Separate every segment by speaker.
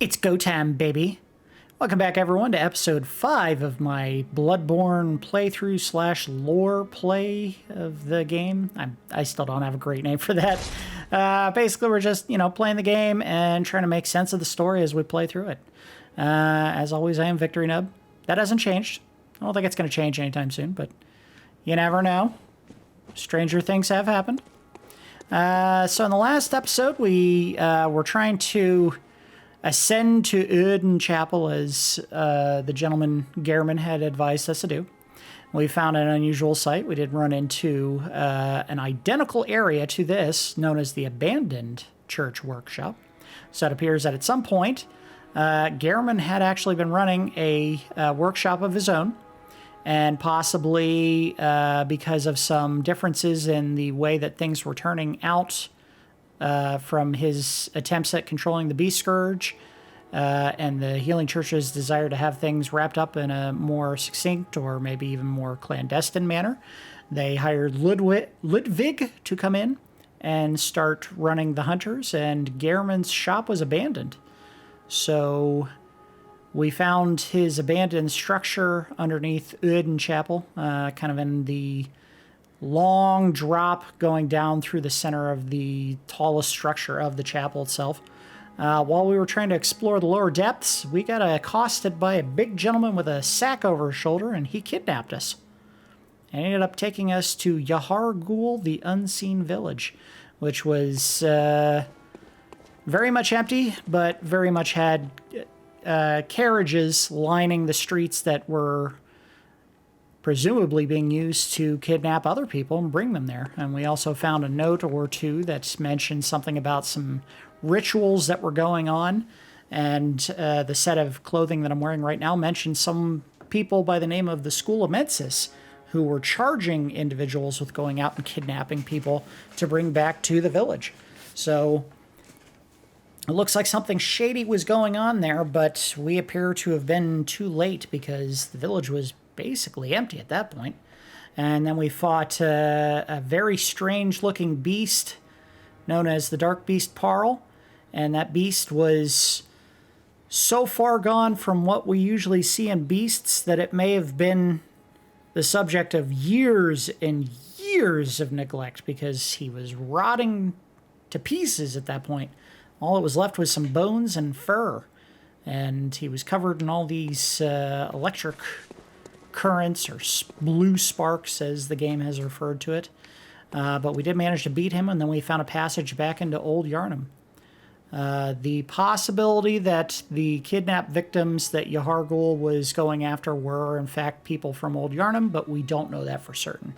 Speaker 1: It's go time, baby. Welcome back, everyone, to episode 5 of my Bloodborne playthrough slash lore play of the game. I still don't have a great name for that. Basically, we're just, playing the game and trying to make sense of the story as we play through it. As always, I am Victory Nub. That hasn't changed. I don't think it's going to change anytime soon, but you never know. Stranger things have happened. So in the last episode, we were trying to ascend to Urn Chapel as the gentleman Gehrman had advised us to do. We found an unusual site. We did run into an identical area to this, known as the Abandoned Church Workshop. So it appears that at some point, Gehrman had actually been running a workshop of his own, and possibly because of some differences in the way that things were turning out from his attempts at controlling the Beast Scourge and the Healing Church's desire to have things wrapped up in a more succinct or maybe even more clandestine manner. They hired Ludwig to come in and start running the hunters, and Gehrman's shop was abandoned. So we found his abandoned structure underneath Urn Chapel, kind of in the long drop going down through the center of the tallest structure of the chapel itself. While we were trying to explore the lower depths, we got accosted by a big gentleman with a sack over his shoulder, and he kidnapped us. And ended up taking us to Yahar'gul, the Unseen Village, which was very much empty, but very much had carriages lining the streets that were presumably being used to kidnap other people and bring them there. And we also found a note or two that mentioned something about some rituals that were going on. And the set of clothing that I'm wearing right now mentioned some people by the name of the School of Mensis who were charging individuals with going out and kidnapping people to bring back to the village. So it looks like something shady was going on there, but we appear to have been too late because the village was basically empty at that point. And then we fought a very strange-looking beast known as the Dark Beast Parl, and that beast was so far gone from what we usually see in beasts that it may have been the subject of years and years of neglect because he was rotting to pieces at that point. All that was left was some bones and fur, and he was covered in all these electric currents, or blue sparks as the game has referred to it. But we did manage to beat him, and then we found a passage back into Old Yharnam. The possibility that the kidnapped victims that Yahar'gul was going after were, in fact, people from Old Yharnam, but we don't know that for certain.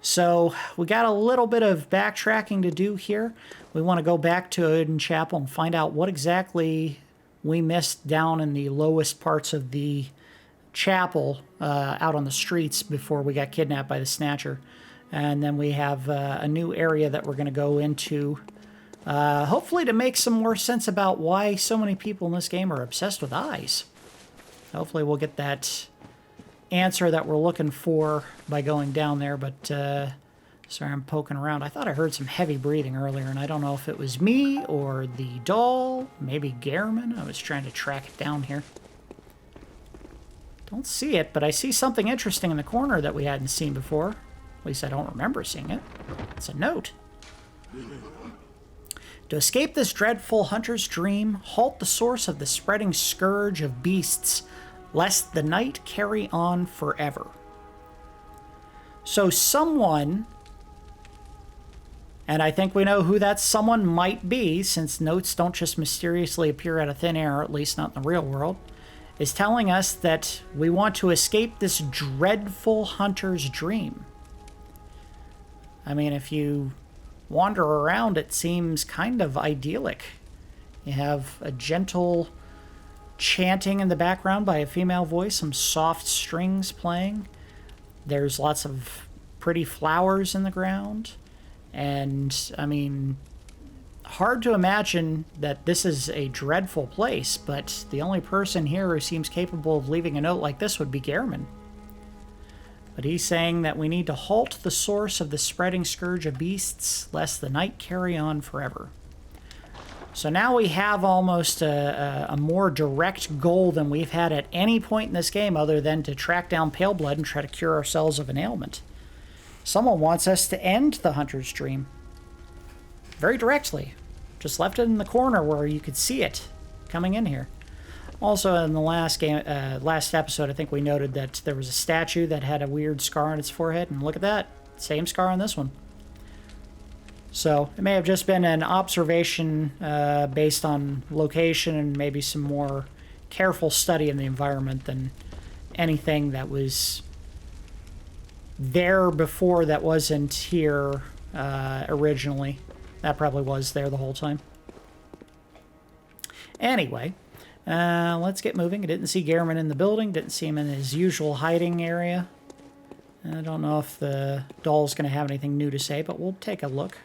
Speaker 1: So we got a little bit of backtracking to do here. We want to go back to Urn Chapel and find out what exactly we missed down in the lowest parts of the chapel out on the streets before we got kidnapped by the Snatcher. And then we have a new area that we're going to go into, hopefully to make some more sense about why so many people in this game are obsessed with eyes. Hopefully we'll get that answer that we're looking for by going down there, but sorry, I'm poking around. I thought I heard some heavy breathing earlier, and I don't know if it was me or the doll, maybe Gehrman. I was trying to track it down here. Don't see it, but I see something interesting in the corner that we hadn't seen before. At least I don't remember seeing it. It's a note. To escape this dreadful hunter's dream, halt the source of the spreading scourge of beasts, lest the night carry on forever. So someone, and I think we know who that someone might be, since notes don't just mysteriously appear out of thin air, at least not in the real world, is telling us that we want to escape this dreadful hunter's dream. I mean, if you wander around, it seems kind of idyllic. You have a gentle chanting in the background by a female voice, some soft strings playing. There's lots of pretty flowers in the ground. And, I mean, hard to imagine that this is a dreadful place, but the only person here who seems capable of leaving a note like this would be Gehrman. But he's saying that we need to halt the source of the spreading scourge of beasts, lest the night carry on forever. So now we have almost a more direct goal than we've had at any point in this game other than to track down Pale Blood and try to cure ourselves of an ailment. Someone wants us to end the Hunter's Dream. Very directly. Just left it in the corner where you could see it coming in here. Also, in the last episode, I think we noted that there was a statue that had a weird scar on its forehead, and look at that. Same scar on this one. So it may have just been an observation based on location and maybe some more careful study of the environment than anything that was there before that wasn't here originally. That probably was there the whole time. Anyway, let's get moving. I didn't see Gehrman in the building. Didn't see him in his usual hiding area. I don't know if the doll's going to have anything new to say, but we'll take a look.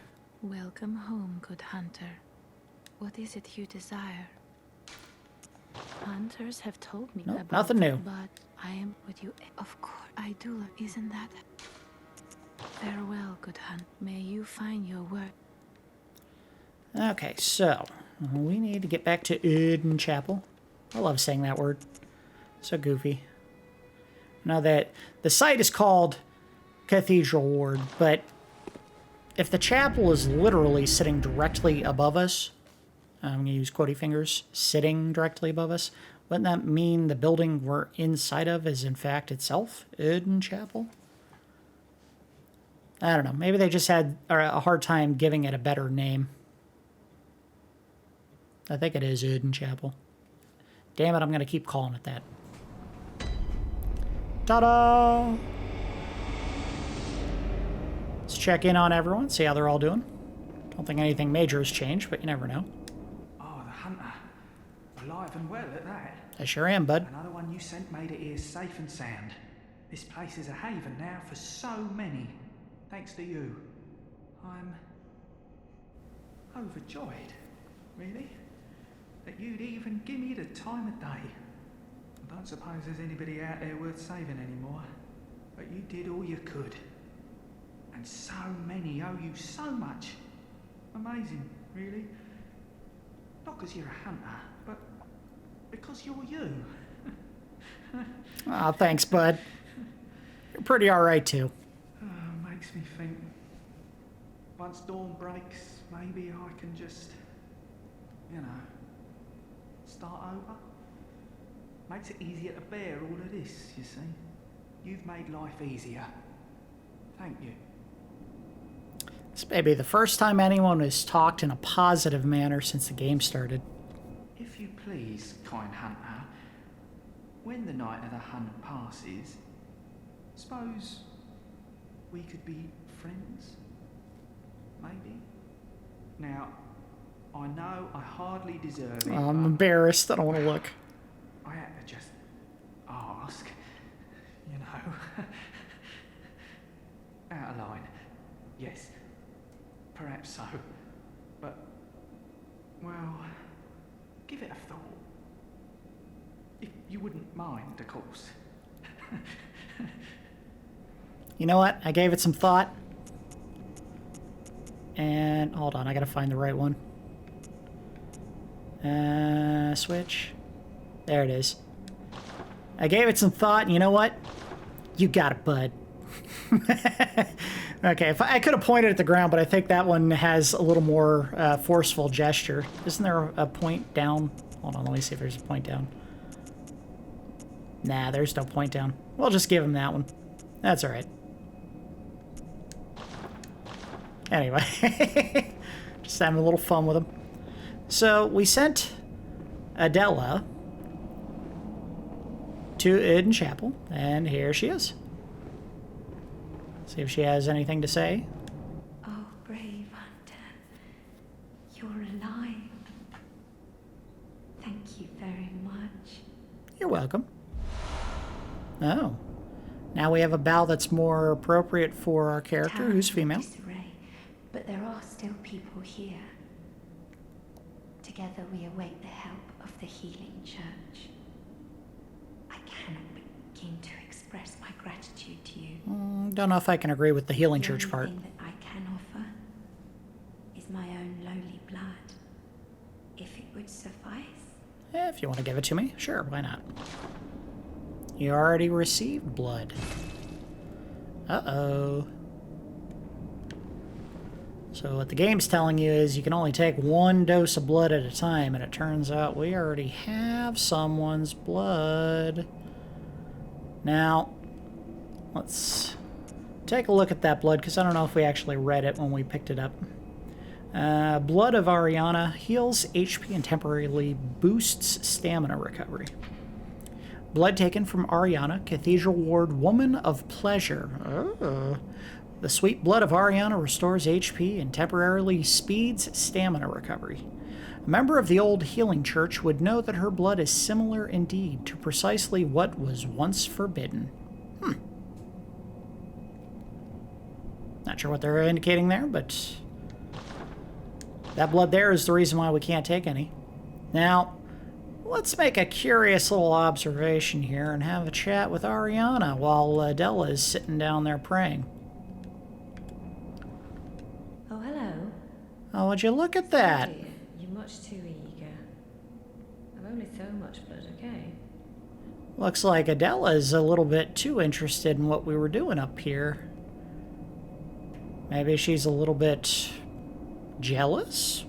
Speaker 2: Welcome home, good hunter. What is it you desire? Hunters have told me about
Speaker 1: nothing new.
Speaker 2: But I am what you... Of course, I do. Isn't that... Farewell, good hunt. May you find your work.
Speaker 1: Okay, so we need to get back to Urn Chapel. I love saying that word. So goofy. Now that the site is called Cathedral Ward, but if the chapel is literally sitting directly above us, I'm going to use quotey fingers, sitting directly above us, wouldn't that mean the building we're inside of is in fact itself Urn Chapel? I don't know. Maybe they just had a hard time giving it a better name. I think it is Urn Chapel. Damn it, I'm going to keep calling it that. Ta-da! Let's check in on everyone, see how they're all doing. Don't think anything major has changed, but you never know.
Speaker 3: Oh, the hunter. Alive and well at that.
Speaker 1: I sure am, bud.
Speaker 3: Another one you sent made it here safe and sound. This place is a haven now for so many. Thanks to you. I'm overjoyed, really, that you'd even give me the time of day. I don't suppose there's anybody out there worth saving anymore, but you did all you could. And so many owe you so much. Amazing, really. Not because you're a hunter, but because you're you.
Speaker 1: Aw, thanks, bud. You're pretty alright, too.
Speaker 3: Makes me think, once dawn breaks, maybe I can just, you know, start over. Makes it easier to bear all of this, you see. You've made life easier. Thank you.
Speaker 1: This may be the first time anyone has talked in a positive manner since the game started.
Speaker 3: If you please, kind hunter, when the night of the hunt passes, suppose we could be friends? Maybe? Now, I know I hardly deserve it.
Speaker 1: I'm embarrassed. I don't want to look.
Speaker 3: I had to just ask, you know. Out of line. Yes. Perhaps so. But, well, give it a thought. If you wouldn't mind, of course.
Speaker 1: You know what? I gave it some thought. And, hold on, I gotta find the right one. Switch. There it is. I gave it some thought, and you know what? You got it, bud. Okay, if I could have pointed at the ground, but I think that one has a little more forceful gesture. Isn't there a point down? Hold on, let me see if there's a point down. Nah, there's no point down. We'll just give him that one. That's all right. Anyway, just having a little fun with him. So we sent Adela to Urn Chapel, and here she is. See if she has anything to say.
Speaker 4: Oh, brave hunter, you're alive. Thank you very much.
Speaker 1: You're welcome. Oh, now we have a bow that's more appropriate for our character, who's female.
Speaker 4: Disarray, but there are still people here. Together we await the help of the healing church. I cannot begin to express my gratitude to you.
Speaker 1: Don't know if I can agree with the healing church
Speaker 4: The
Speaker 1: part.
Speaker 4: only thing that I can offer is my own lowly blood. would suffice.
Speaker 1: If you want to give it to me, sure, why not? You already received blood. Uh-oh. So what the game's telling you is you can only take 1 dose of blood at a time, and it turns out we already have someone's blood. Now, let's take a look at that blood, because I don't know if we actually read it when we picked it up. Blood of Ariana heals HP and temporarily boosts stamina recovery. Blood taken from Ariana, Cathedral Ward, Woman of Pleasure. Oh. The sweet blood of Ariana restores HP and temporarily speeds stamina recovery. A member of the old healing church would know that her blood is similar indeed to precisely what was once forbidden. Not sure what they're indicating there, but that blood there is the reason why we can't take any. Now, let's make a curious little observation here and have a chat with Ariana while Adela is sitting down there praying.
Speaker 4: Oh, hello.
Speaker 1: Oh, would you look at that?
Speaker 4: Dear, you're much too eager. I've only so much blood, okay?
Speaker 1: Looks like Adela is a little bit too interested in what we were doing up here. Maybe she's a little bit jealous?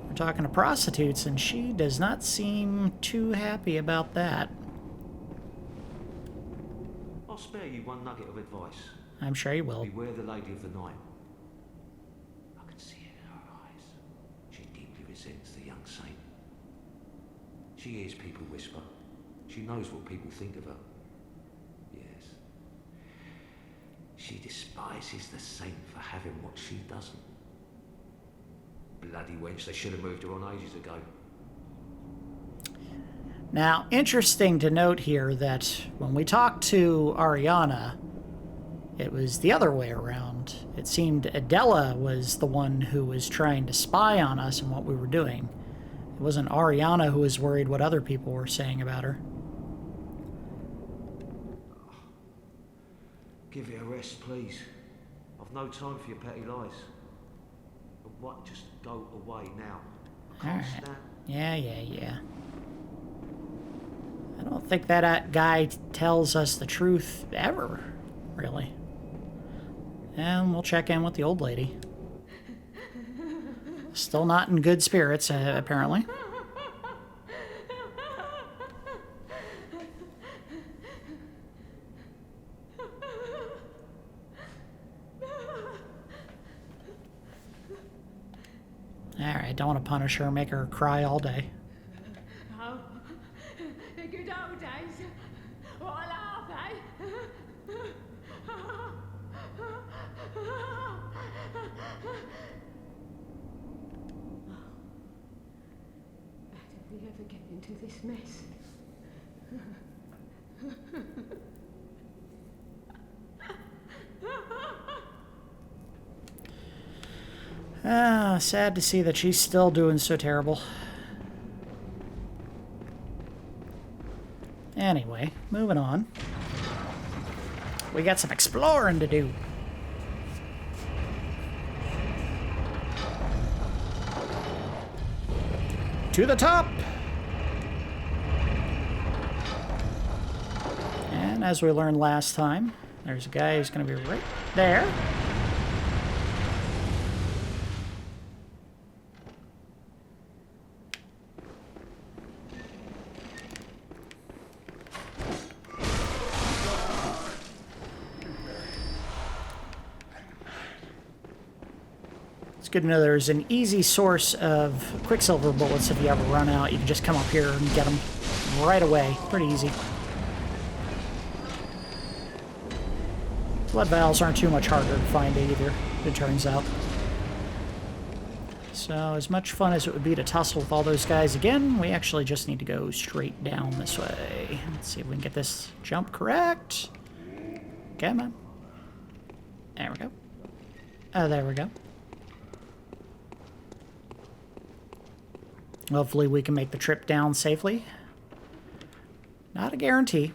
Speaker 1: We're talking to prostitutes, and she does not seem too happy about that.
Speaker 5: I'll spare you one nugget of advice.
Speaker 1: I'm sure you will.
Speaker 5: Beware the lady of the night. I can see it in her eyes. She deeply resents the young saint. She hears people whisper. She knows what people think of her. Yes. She despises the saint for having what she doesn't. Bloody wench, they should have moved her on ages ago.
Speaker 1: Now, interesting to note here that when we talked to Ariana, it was the other way around. It seemed Adela was the one who was trying to spy on us and what we were doing. It wasn't Ariana who was worried what other people were saying about her.
Speaker 5: Give it a rest, please. I've no time for your petty lies. But what? Just go away now. I can't
Speaker 1: Alright.
Speaker 5: stand.
Speaker 1: Yeah. I don't think that guy tells us the truth ever, really. And we'll check in with the old lady. Still not in good spirits, apparently. Alright, don't want to punish her, make her cry all day.
Speaker 6: Oh, the good old days. What are they? How did we ever get into this mess?
Speaker 1: Sad to see that she's still doing so terrible. Anyway, moving on. We got some exploring to do. To the top! And as we learned last time, there's a guy who's going to be right there. It's good to know there's an easy source of Quicksilver bullets if you ever run out. You can just come up here and get them right away. Pretty easy. Blood vials aren't too much harder to find either, it turns out. So as much fun as it would be to tussle with all those guys again, we actually just need to go straight down this way. Let's see if we can get this jump correct. Come on. There we go. Oh, there we go. Hopefully we can make the trip down safely. Not a guarantee.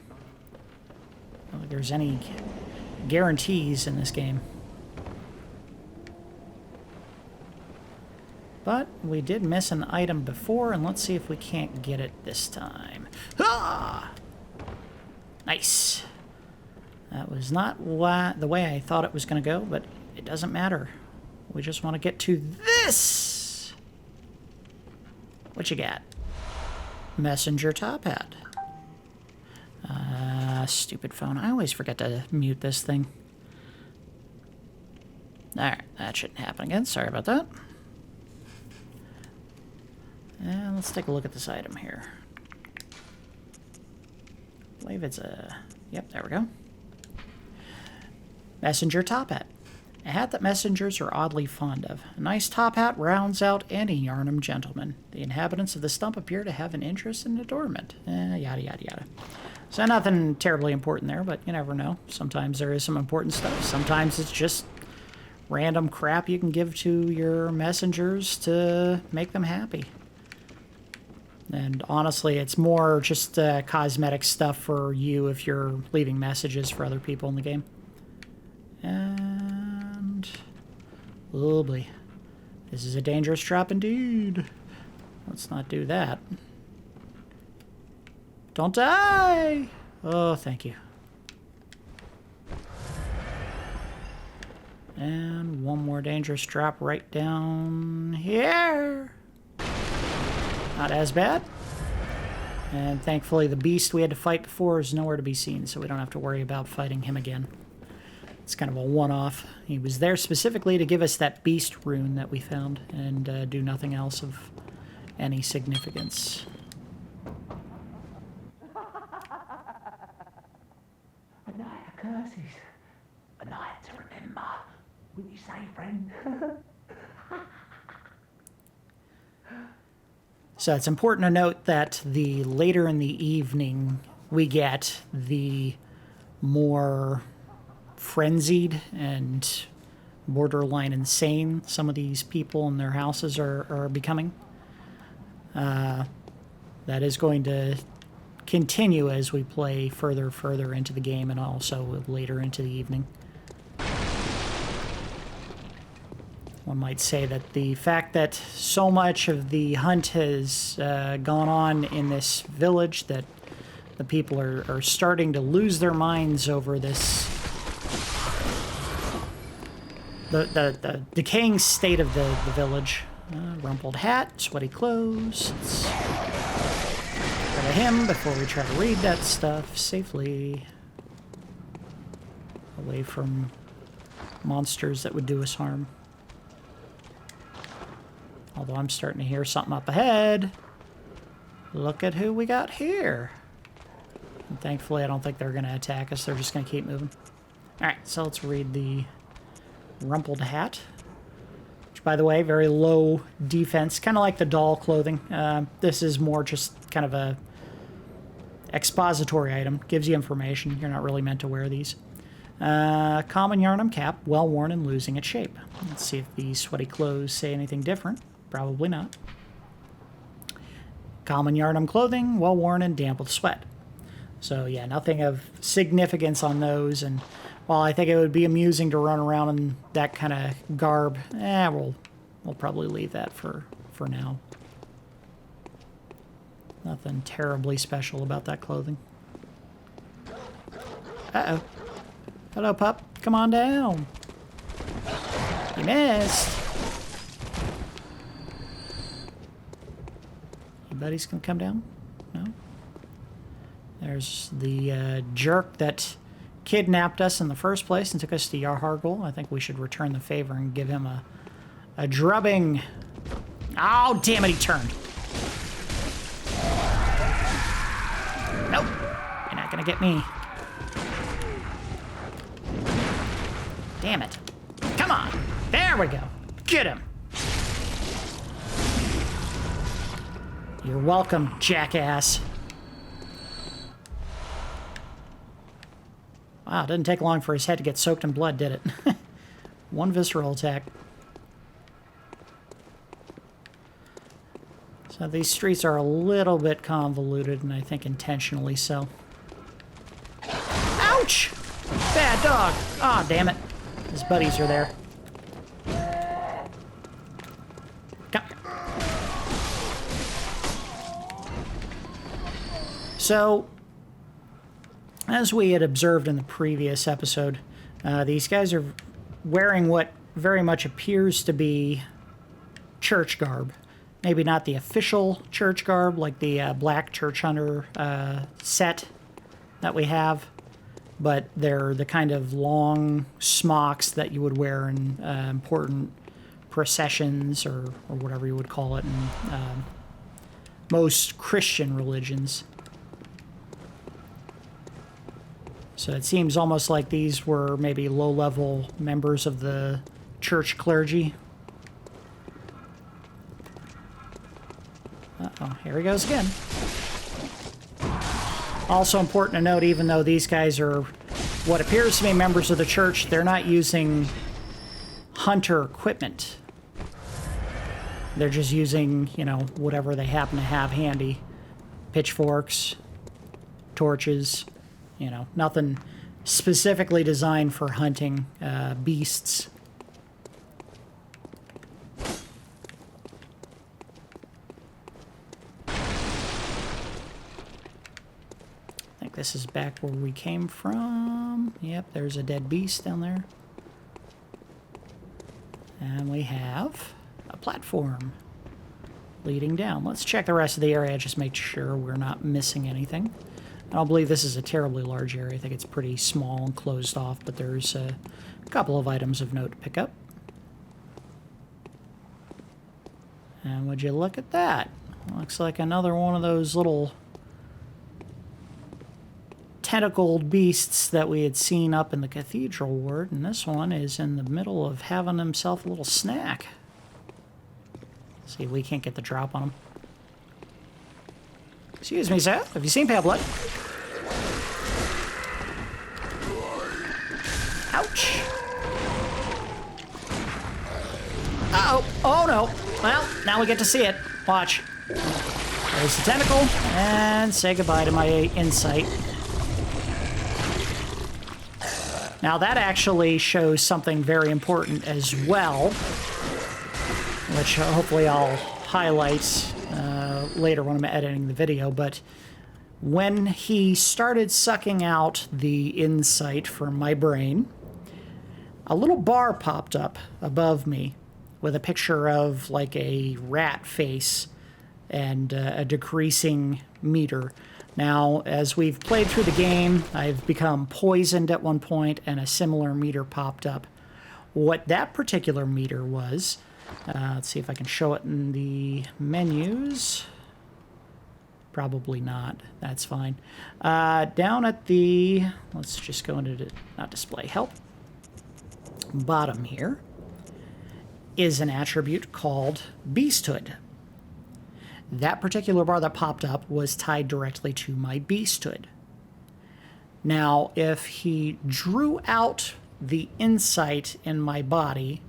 Speaker 1: I don't think there's any guarantees in this game. But we did miss an item before, and let's see if we can't get it this time. Ah! Nice. That was not the way I thought it was going to go, but it doesn't matter. We just want to get to this. What you got? Messenger top hat. Stupid phone. I always forget to mute this thing. Alright, that shouldn't happen again. Sorry about that. And let's take a look at this item here. I believe it's a... Yep, there we go. Messenger top hat. A hat that messengers are oddly fond of. A nice top hat rounds out any Yarnum gentleman. The inhabitants of the stump appear to have an interest in adornment. Yada, yada, yada. So nothing terribly important there, but you never know. Sometimes there is some important stuff. Sometimes it's just random crap you can give to your messengers to make them happy. And honestly, it's more just cosmetic stuff for you if you're leaving messages for other people in the game. And... oh boy. This is a dangerous trap indeed. Let's not do that. Don't die! Oh, thank you. And one more dangerous trap right down here. Not as bad. And thankfully the beast we had to fight before is nowhere to be seen, so we don't have to worry about fighting him again. It's kind of a one-off. He was there specifically to give us that beast rune that we found and do nothing else of any significance.
Speaker 5: A night of curses. A night to remember. Will you say, friend?
Speaker 1: So it's important to note that the later in the evening we get, the more frenzied and borderline insane some of these people in their houses are becoming. That is going to continue as we play further into the game and also later into the evening. One might say that the fact that so much of the hunt has gone on in this village, that the people are starting to lose their minds over this, the decaying state of the village. Rumpled hat, sweaty clothes. Let's get rid of him before we try to read that stuff safely. Away from monsters that would do us harm. Although I'm starting to hear something up ahead. Look at who we got here. And thankfully, I don't think they're going to attack us. They're just going to keep moving. Alright, so let's read the Rumpled Hat. Which, by the way, very low defense. Kind of like the doll clothing. This is more just kind of a expository item. Gives you information. You're not really meant to wear these. Common Yarnum cap, well worn and losing its shape. Let's see if these sweaty clothes say anything different. Probably not. Common Yarnum clothing, well worn and damp with sweat. So yeah, nothing of significance on those. And while I think it would be amusing to run around in that kind of garb, we'll probably leave that for now. Nothing terribly special about that clothing. Uh-oh. Hello, pup. Come on down. You missed. You buddies can come down? No? There's the jerk that kidnapped us in the first place and took us to Yahargul. I think we should return the favor and give him a drubbing. Oh, damn it, he turned. Nope. You're not gonna get me. Damn it. Come on. There we go. Get him. You're welcome, jackass. Wow, it didn't take long for his head to get soaked in blood, did it? One visceral attack. So these streets are a little bit convoluted, and I think intentionally so. Ouch! Bad dog. Aw, damn it. His buddies are there. Come here. So, as we had observed in the previous episode, these guys are wearing what very much appears to be church garb. Maybe not the official church garb, like the black church hunter set that we have, but they're the kind of long smocks that you would wear in important processions or whatever you would call it in most Christian religions. So it seems almost like these were maybe low-level members of the church clergy. Uh-oh, here he goes again. Also important to note, even though these guys are what appears to be members of the church, they're not using hunter equipment. They're just using, you know, whatever they happen to have handy. Pitchforks, torches, you know, nothing specifically designed for hunting beasts. I think this is back where we came from. Yep, there's a dead beast down there. And we have a platform leading down. Let's check the rest of the area, just make sure we're not missing anything. I don't believe this is a terribly large area. I think it's pretty small and closed off, but there's a couple of items of note to pick up. And would you look at that? Looks like another one of those little tentacled beasts that we had seen up in the Cathedral Ward, and this one is in the middle of having himself a little snack. See if we can't get the drop on him. Excuse me, sir. Have you seen pale blood? Ouch. Uh-oh. Oh, no. Well, now we get to see it. Watch. There's the tentacle, and say goodbye to my insight. Now, that actually shows something very important as well, which hopefully I'll highlight later when I'm editing the video, but when he started sucking out the insight from my brain, a little bar popped up above me with a picture of like a rat face and a decreasing meter. Now, as we've played through the game, I've become poisoned at one point and a similar meter popped up. What that particular meter was, let's see if I can show it in the menus. Probably not. That's fine. Down at the, let's just go into, not display, help. Bottom here is an attribute called beasthood. That particular bar that popped up was tied directly to my beasthood. Now, if he drew out the insight in my body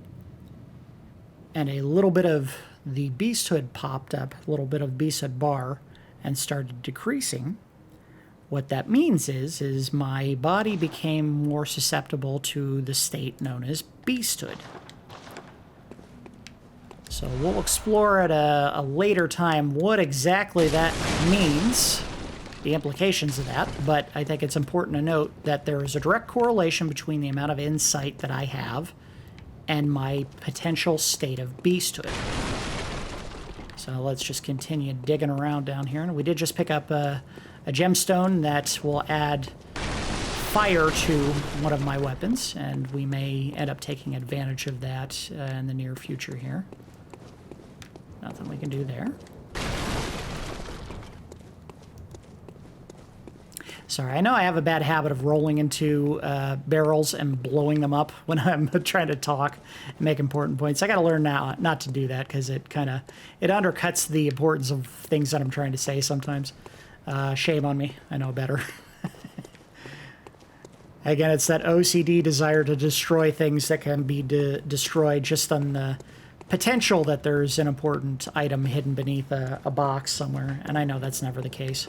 Speaker 1: and a little bit of the beasthood popped up, a little bit of beasthood bar, and started decreasing, what that means is my body became more susceptible to the state known as beasthood. So we'll explore at a later time what exactly that means, the implications of that, but I think it's important to note that there is a direct correlation between the amount of insight that I have and my potential state of beasthood. So let's just continue digging around down here. And we did just pick up a gemstone that will add fire to one of my weapons, and we may end up taking advantage of that in the near future here. Nothing we can do there. Sorry, I know I have a bad habit of rolling into barrels and blowing them up when I'm trying to talk and make important points. I got to learn now not to do that because it undercuts the importance of things that I'm trying to say sometimes. Shame on me. I know better. Again, it's that OCD desire to destroy things that can be destroyed just on the potential that there's an important item hidden beneath a box somewhere, and I know that's never the case.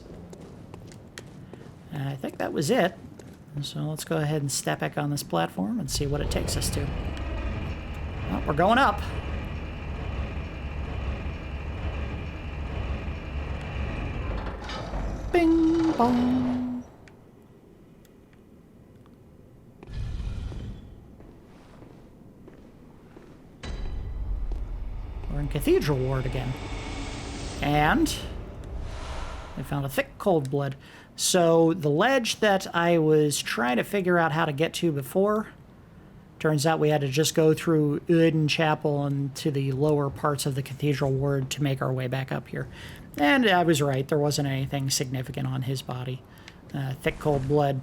Speaker 1: I think that was it. So let's go ahead and step back on this platform and see what it takes us to. Well, we're going up. Bing! Bum. We're in Cathedral Ward again. And I found a thick cold blood. So the ledge that I was trying to figure out how to get to before, turns out we had to just go through Urn Chapel and to the lower parts of the Cathedral Ward to make our way back up here. And I was right, there wasn't anything significant on his body. Thick cold blood,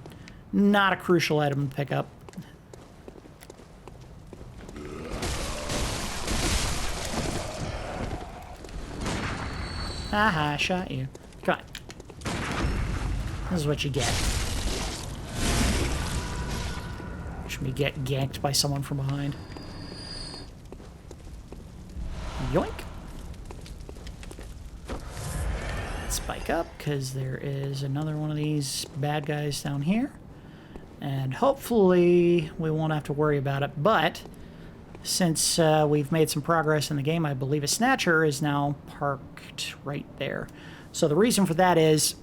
Speaker 1: not a crucial item to pick up. Haha, I shot you. Come on. This is what you get. Watch me get ganked by someone from behind. Yoink. Spike up, because there is another one of these bad guys down here. And hopefully we won't have to worry about it, but since we've made some progress in the game, I believe a Snatcher is now parked right there. So the reason for that is,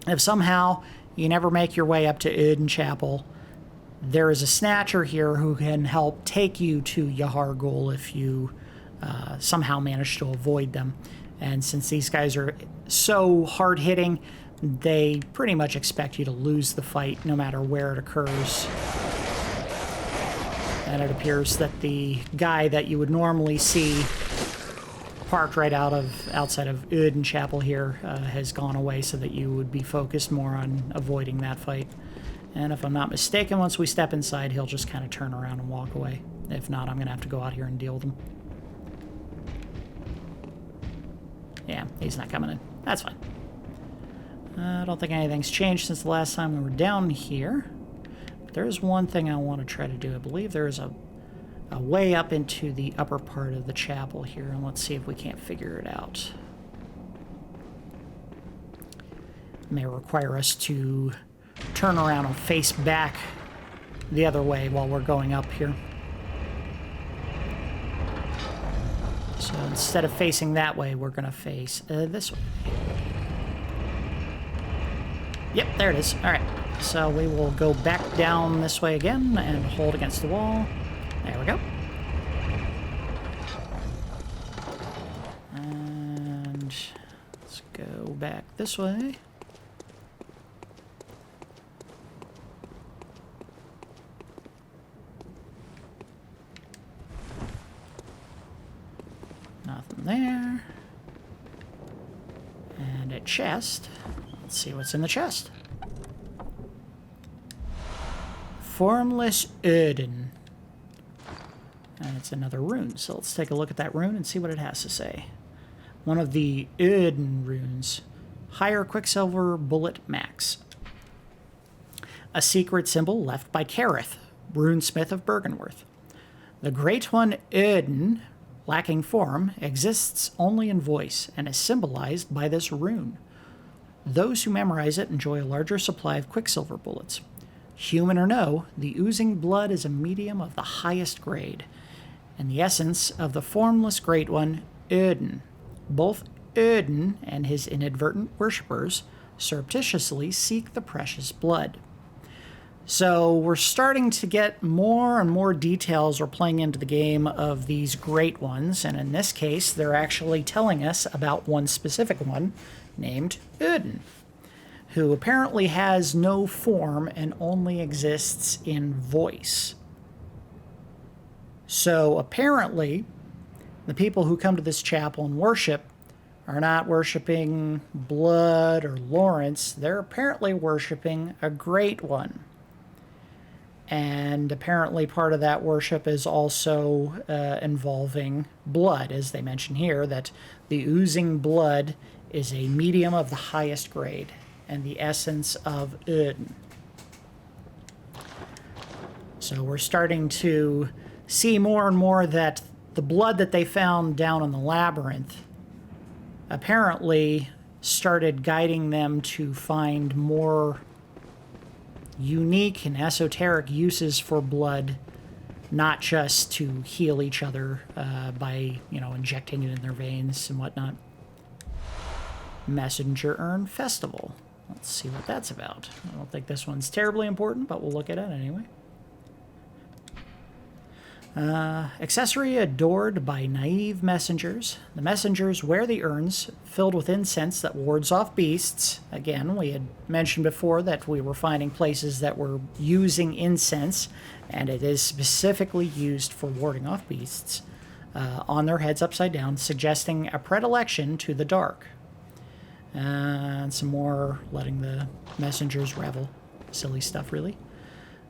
Speaker 1: if somehow you never make your way up to Urn Chapel, there is a Snatcher here who can help take you to Yahar'gul if you somehow manage to avoid them. And since these guys are so hard-hitting, they pretty much expect you to lose the fight no matter where it occurs. And it appears that the guy that you would normally see parked right outside of Urn Chapel here has gone away so that you would be focused more on avoiding that fight. And if I'm not mistaken, once we step inside, he'll just kind of turn around and walk away. If not, I'm going to have to go out here and deal with him. Yeah, he's not coming in. That's fine. I don't think anything's changed since the last time we were down here. But there is one thing I want to try to do. I believe there is a way up into the upper part of the chapel here, and let's see if we can't figure it out. It may require us to turn around and face back the other way while we're going up here. So instead of facing that way, we're going to face this way. Yep, there it is. All right. So we will go back down this way again and hold against the wall. There we go. And let's go back this way. Nothing there. And a chest. Let's see what's in the chest. Formless Urn. And it's another rune. So let's take a look at that rune and see what it has to say. One of the Urn runes. Higher Quicksilver Bullet Max. A secret symbol left by Caryll, runesmith of Byrgenwerth. The Great One Urn, lacking form, exists only in voice and is symbolized by this rune. Those who memorize it enjoy a larger supply of Quicksilver bullets. Human or no, the oozing blood is a medium of the highest grade, and the essence of the formless Great One, Urn. Both Urn and his inadvertent worshippers surreptitiously seek the precious blood. So we're starting to get more and more details we're playing into the game of these Great Ones, and in this case, they're actually telling us about one specific one named Urn, who apparently has no form and only exists in voice. So apparently, the people who come to this chapel and worship are not worshiping blood or Lawrence, they're apparently worshiping a Great One. And apparently part of that worship is also involving blood, as they mention here, that the oozing blood is a medium of the highest grade and the essence of Urn. So we're starting to see more and more that the blood that they found down in the labyrinth apparently started guiding them to find more unique and esoteric uses for blood, not just to heal each other by, injecting it in their veins and whatnot. Messenger Urn Festival. Let's see what that's about. I don't think this one's terribly important, but we'll look at it anyway. Accessory adored by naive messengers. The messengers wear the urns filled with incense that wards off beasts. Again, we had mentioned before that we were finding places that were using incense, and it is specifically used for warding off beasts. On their heads upside down, suggesting a predilection to the dark. And some more letting the messengers revel. Silly stuff, really.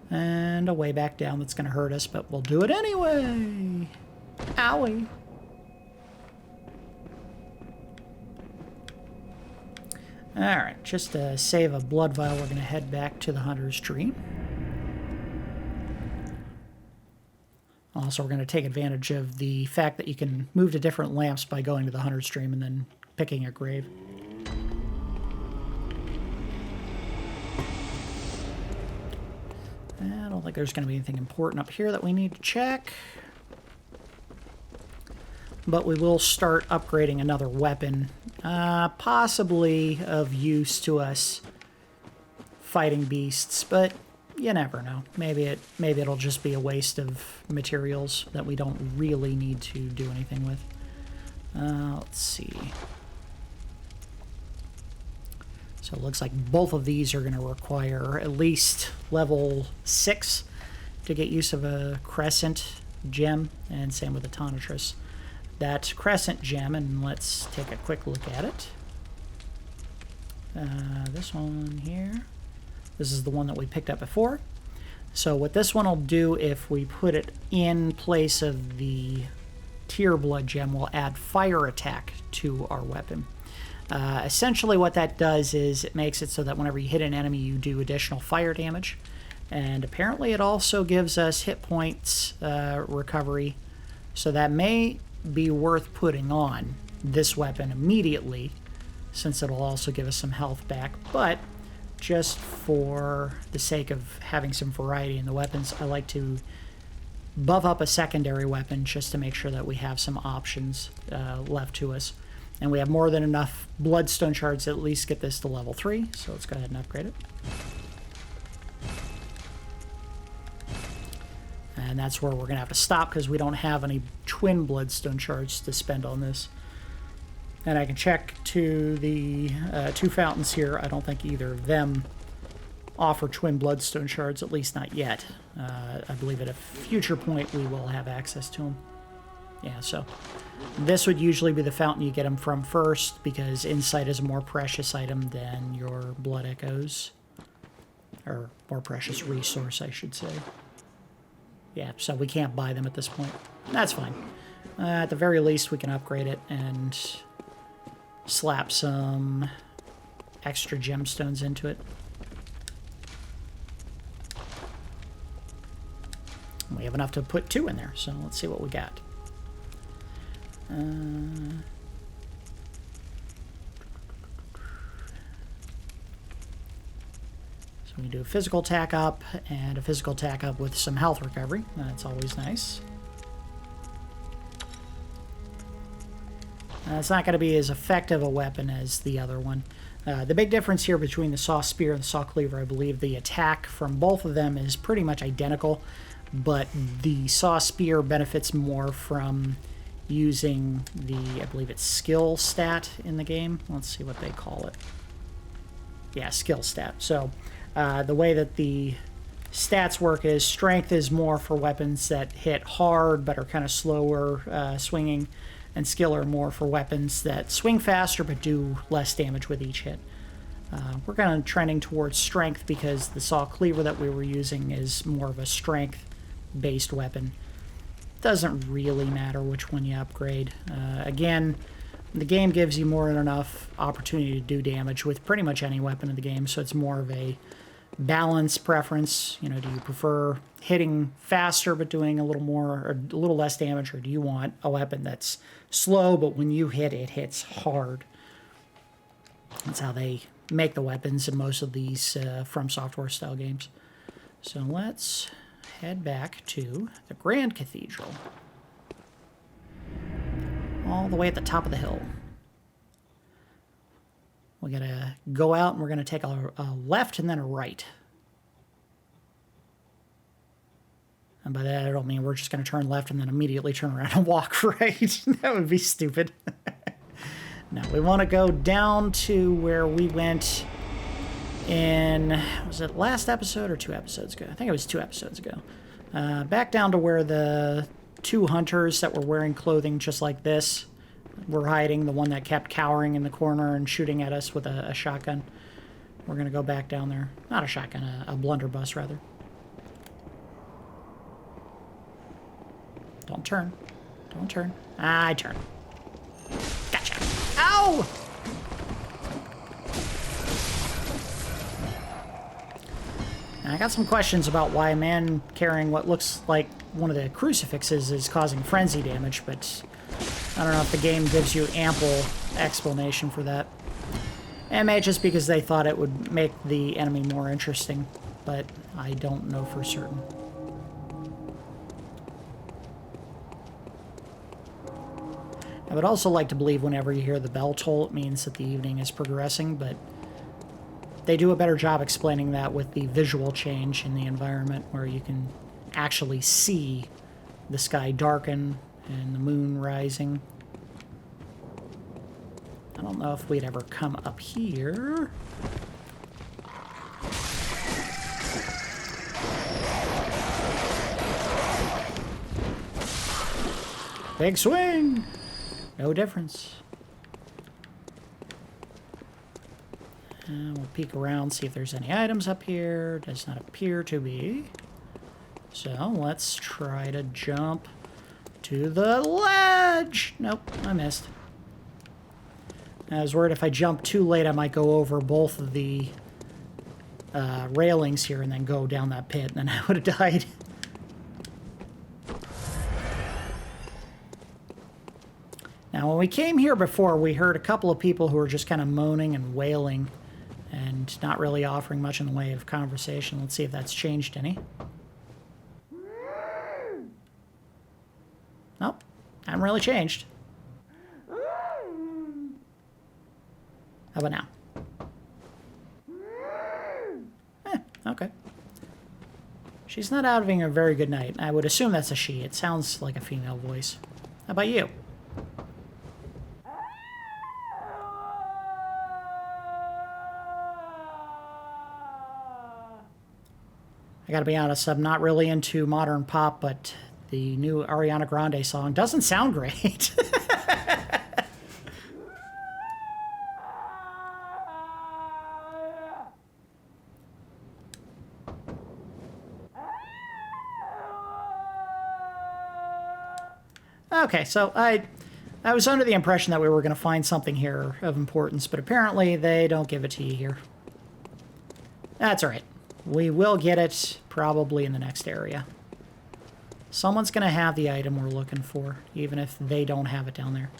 Speaker 1: And a way back down that's going to hurt us, but we'll do it anyway. Owie. Alright, just to save a blood vial, we're going to head back to the Hunter's Tree. Also, we're going to take advantage of the fact that you can move to different lamps by going to the Hunter's Stream and then picking a grave. I don't think there's going to be anything important up here that we need to check. But we will start upgrading another weapon, possibly of use to us fighting beasts, but you never know. Maybe it'll just be a waste of materials that we don't really need to do anything with. Let's see. So it looks like both of these are going to require at least level 6 to get use of a Crescent Gem, and same with a Tonitrus. That Crescent Gem, and let's take a quick look at it. This one here. This is the one that we picked up before. So what this one will do, if we put it in place of the Tear Blood Gem, will add fire attack to our weapon. Essentially what that does is it makes it so that whenever you hit an enemy, you do additional fire damage. And apparently it also gives us hit points recovery. So that may be worth putting on this weapon immediately, since it'll also give us some health back. But just for the sake of having some variety in the weapons, I like to buff up a secondary weapon just to make sure that we have some options left to us. And we have more than enough bloodstone shards to at least get this to level 3. So let's go ahead and upgrade it. And that's where we're going to have to stop because we don't have any twin bloodstone shards to spend on this. And I can check to the 2 fountains here. I don't think either of them offer twin bloodstone shards, at least not yet. I believe at a future point we will have access to them. Yeah, so this would usually be the fountain you get them from first, because insight is a more precious item than your blood echoes. Or more precious resource, I should say. Yeah, so we can't buy them at this point. That's fine. At the very least, we can upgrade it and slap some extra gemstones into it. We have enough to put 2 in there, so let's see what we got. So we do a physical attack up and a physical attack up with some health recovery. That's always nice. It's not going to be as effective a weapon as the other one. The big difference here between the Saw Spear and the Saw Cleaver, I believe the attack from both of them is pretty much identical, but the Saw Spear benefits more from using the, I believe it's skill stat in the game. Let's see what they call it. Yeah, skill stat. So the way that the stats work is strength is more for weapons that hit hard but are kind of slower swinging, and skill are more for weapons that swing faster but do less damage with each hit. We're kind of trending towards strength because the Saw Cleaver that we were using is more of a strength-based weapon. Doesn't really matter which one you upgrade. Again, the game gives you more than enough opportunity to do damage with pretty much any weapon in the game, so it's more of a balance preference. You know, do you prefer hitting faster but doing a little more or a little less damage, or do you want a weapon that's slow but when you hit it hits hard? That's how they make the weapons in most of these From Software style games. So let's head back to the Grand Cathedral. All the way at the top of the hill. We're going to go out and we're going to take a left and then a right. And by that, I don't mean we're just going to turn left and then immediately turn around and walk right. That would be stupid. No, we want to go down to where we went in, was it last episode or 2 episodes ago? I think it was 2 episodes ago. Back down to where the 2 hunters that were wearing clothing just like this were hiding. The one that kept cowering in the corner and shooting at us with a shotgun. We're going to go back down there. Not a shotgun, a blunderbuss, rather. Don't turn. Don't turn. I turn. Gotcha. Ow! Now, I got some questions about why a man carrying what looks like one of the crucifixes is causing frenzy damage, but I don't know if the game gives you ample explanation for that. It may just because they thought it would make the enemy more interesting, but I don't know for certain. I would also like to believe whenever you hear the bell toll, it means that the evening is progressing, but they do a better job explaining that with the visual change in the environment where you can actually see the sky darken and the moon rising. I don't know if we'd ever come up here. Big swing! No difference. And we'll peek around, see if there's any items up here. Does not appear to be. So let's try to jump to the ledge. Nope, I missed. I was worried if I jumped too late, I might go over both of the railings here and then go down that pit, and then I would have died. Now, when we came here before, we heard a couple of people who were just kind of moaning and wailing and not really offering much in the way of conversation. Let's see if that's changed any. Nope, haven't really changed. How about now? Okay. She's not having a very good night. I would assume that's a she. It sounds like a female voice. How about you? I gotta be honest, I'm not really into modern pop, but the new Ariana Grande song doesn't sound great. Okay, so I was under the impression that we were going to find something here of importance, but apparently they don't give it to you here. That's all right. We will get it probably in the next area. Someone's going to have the item we're looking for, even if they don't have it down there.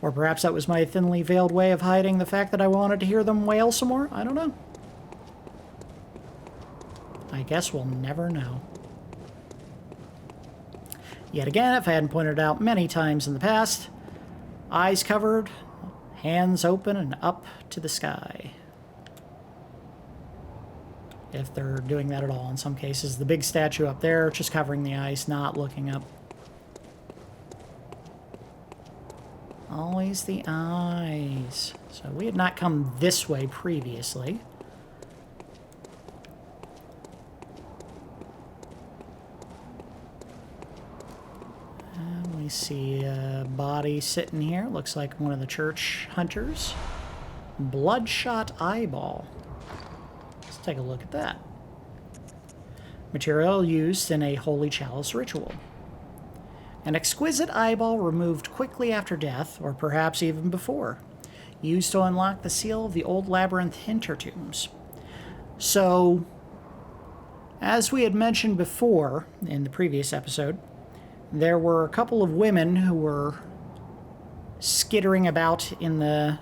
Speaker 1: Or perhaps that was my thinly veiled way of hiding the fact that I wanted to hear them wail some more. I don't know. I guess we'll never know. Yet again, if I hadn't pointed it out many times in the past, eyes covered, hands open and up to the sky. If they're doing that at all in some cases. The big statue up there, just covering the eyes, not looking up. Always the eyes. So we had not come this way previously. We see a body sitting here. Looks like one of the church hunters. Bloodshot Eyeball. Let's take a look at that. Material used in a holy chalice ritual. An exquisite eyeball removed quickly after death, or perhaps even before. Used to unlock the seal of the old labyrinth hintertombs. So, as we had mentioned before in the previous episode, there were a couple of women who were skittering about in the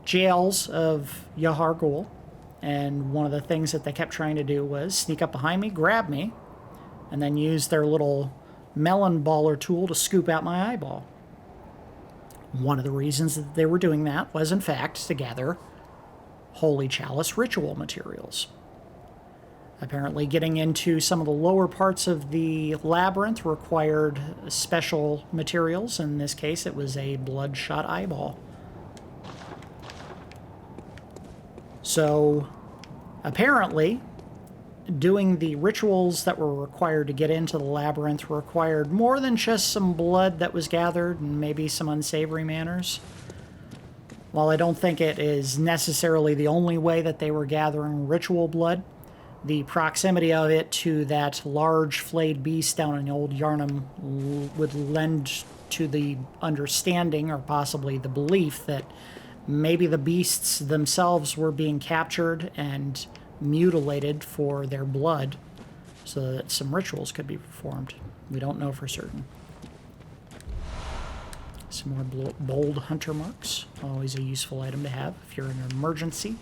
Speaker 1: jails of Yahar Ghul, and one of the things that they kept trying to do was sneak up behind me, grab me, and then use their little melon baller tool to scoop out my eyeball. One of the reasons that they were doing that was, in fact, to gather Holy Chalice ritual materials. Apparently, getting into some of the lower parts of the labyrinth required special materials. In this case, it was a Bloodshot Eyeball. So, apparently, doing the rituals that were required to get into the labyrinth required more than just some blood that was gathered and maybe some unsavory manners. While I don't think it is necessarily the only way that they were gathering ritual blood, the proximity of it to that large flayed beast down in Old Yarnum would lend to the understanding, or possibly the belief, that maybe the beasts themselves were being captured and mutilated for their blood so that some rituals could be performed. We don't know for certain. Some more bold hunter marks. Always a useful item to have if you're in an emergency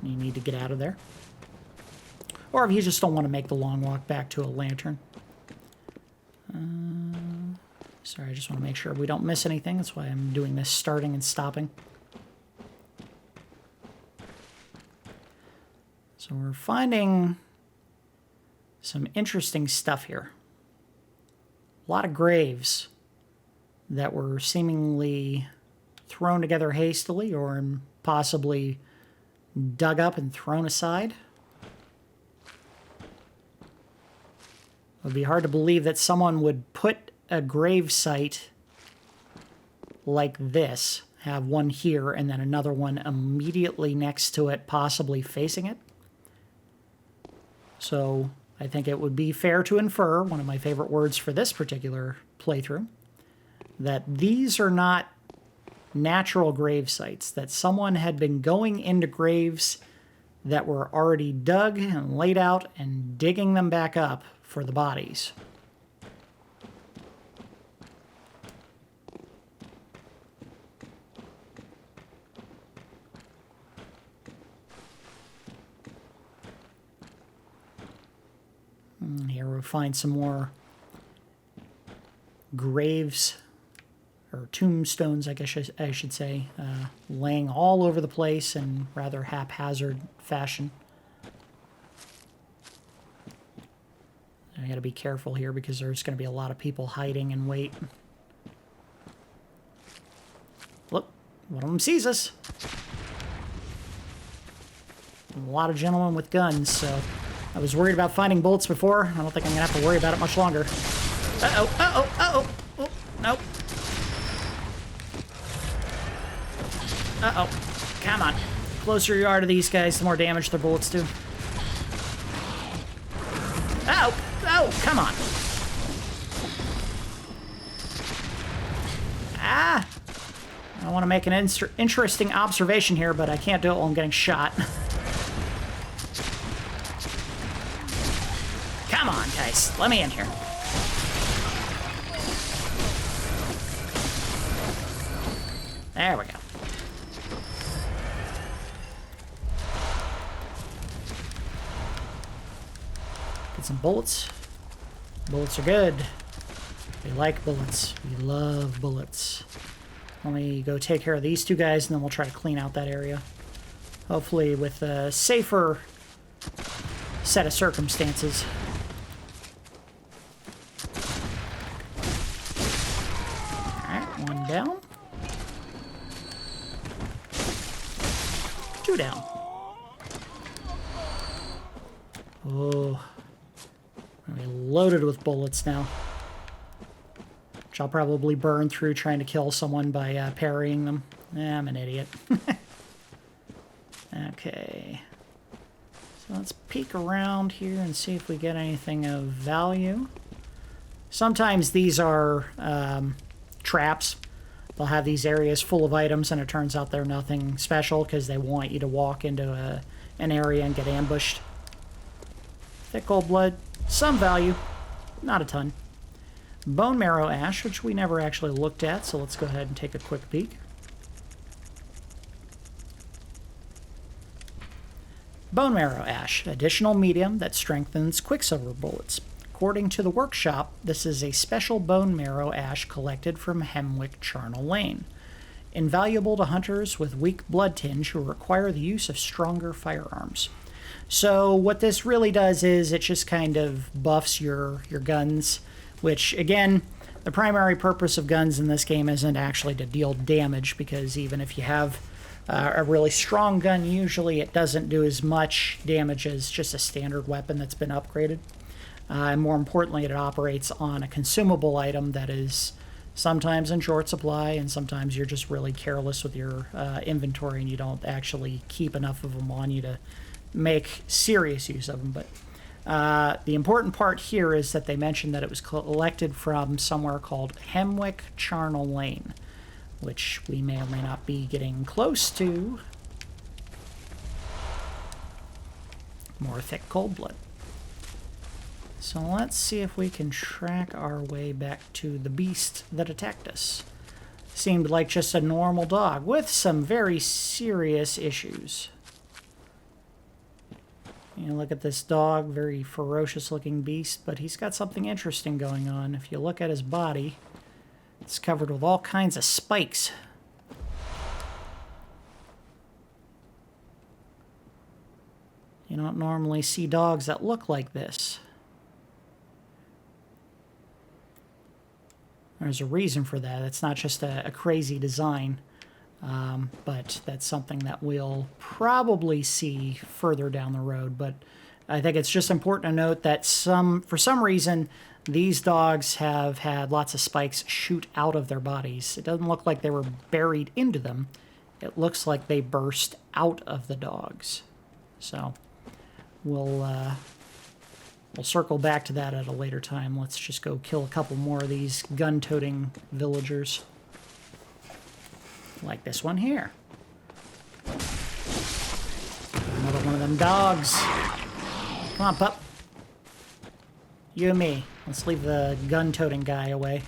Speaker 1: and you need to get out of there. Or if you just don't want to make the long walk back to a lantern. Sorry, I just want to make sure we don't miss anything. That's why I'm doing this starting and stopping. So we're finding some interesting stuff here. A lot of graves that were seemingly thrown together hastily or possibly dug up and thrown aside. It would be hard to believe that someone would put a grave site like this, have one here and then another one immediately next to it, possibly facing it. So I think it would be fair to infer, one of my favorite words for this particular playthrough, that these are not natural grave sites, that someone had been going into graves that were already dug and laid out and digging them back up for the bodies. Here we'll find some more graves, or tombstones, I guess I should say, laying all over the place in rather haphazard fashion. I gotta be careful here because there's gonna be a lot of people hiding in wait. Look, one of them sees us. A lot of gentlemen with guns, so I was worried about finding bullets before. I don't think I'm gonna have to worry about it much longer. Uh-oh, uh-oh, uh-oh. Oh, nope. Uh-oh. Come on. The closer you are to these guys, the more damage their bullets do. Oh, oh, come on. Ah! I want to make an interesting observation here, but I can't do it while I'm getting shot. Come on, guys. Let me in here. There we go. Get some bullets. Bullets are good. We like bullets. We love bullets. Let me go take care of these two guys, and then we'll try to clean out that area. Hopefully with a safer set of circumstances. Alright, one down. Two down. Oh. I'm loaded with bullets now. Which I'll probably burn through trying to kill someone by parrying them. I'm an idiot. Okay. So let's peek around here and see if we get anything of value. Sometimes these are traps. They'll have these areas full of items and it turns out they're nothing special because they want you to walk into an area and get ambushed. Thick old blood. Some value. Not a ton. Bone marrow ash, which we never actually looked at, so let's go ahead and take a quick peek. Bone marrow ash, additional medium that strengthens quicksilver bullets. According to the workshop, this is a special bone marrow ash collected from Hemwick Charnel Lane. invaluable to hunters with weak blood tinge who require the use of stronger firearms. So what this really does is it just kind of buffs your guns, which, again, the primary purpose of guns in this game isn't actually to deal damage, because even if you have a really strong gun, usually it doesn't do as much damage as just a standard weapon that's been upgraded. And more importantly, it operates on a consumable item that is sometimes in short supply, and sometimes you're just really careless with your inventory and you don't actually keep enough of them on you to make serious use of them. But the important part here is that they mentioned that it was collected from somewhere called Hemwick Charnel Lane, which we may or may not be getting close to. More thick cold blood. So let's see if we can track our way back to the beast that attacked us. Seemed like just a normal dog with some very serious issues. You look at this dog, very ferocious looking beast, but he's got something interesting going on. If you look at his body, it's covered with all kinds of spikes. You don't normally see dogs that look like this. There's a reason for that. It's not just a crazy design, but that's something that we'll probably see further down the road. But I think it's just important to note that for some reason, these dogs have had lots of spikes shoot out of their bodies. It doesn't look like they were buried into them. It looks like they burst out of the dogs. So we'll circle back to that at a later time. Let's just go kill a couple more of these gun-toting villagers. Like this one here. Another one of them dogs. Come on, pup. You and me. Let's leave the gun-toting guy away.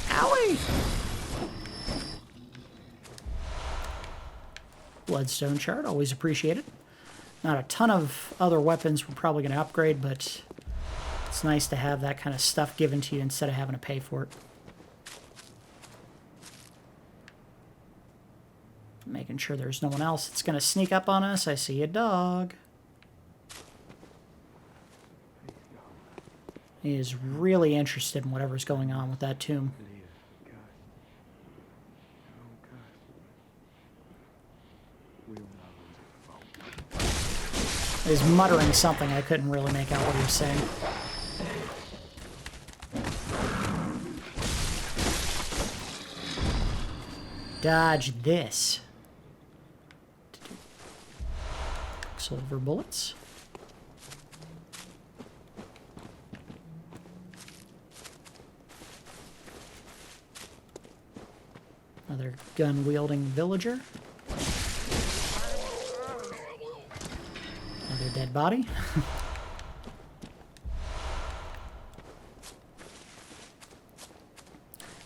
Speaker 1: Owie! Bloodstone shard, always appreciated. Not a ton of other weapons we're probably going to upgrade, but it's nice to have that kind of stuff given to you instead of having to pay for it. Making sure there's no one else that's going to sneak up on us. I see a dog. He is really interested in whatever's going on with that tomb. He's muttering something. I couldn't really make out what he was saying. Dodge this. Silver bullets. Another gun-wielding villager. Another dead body.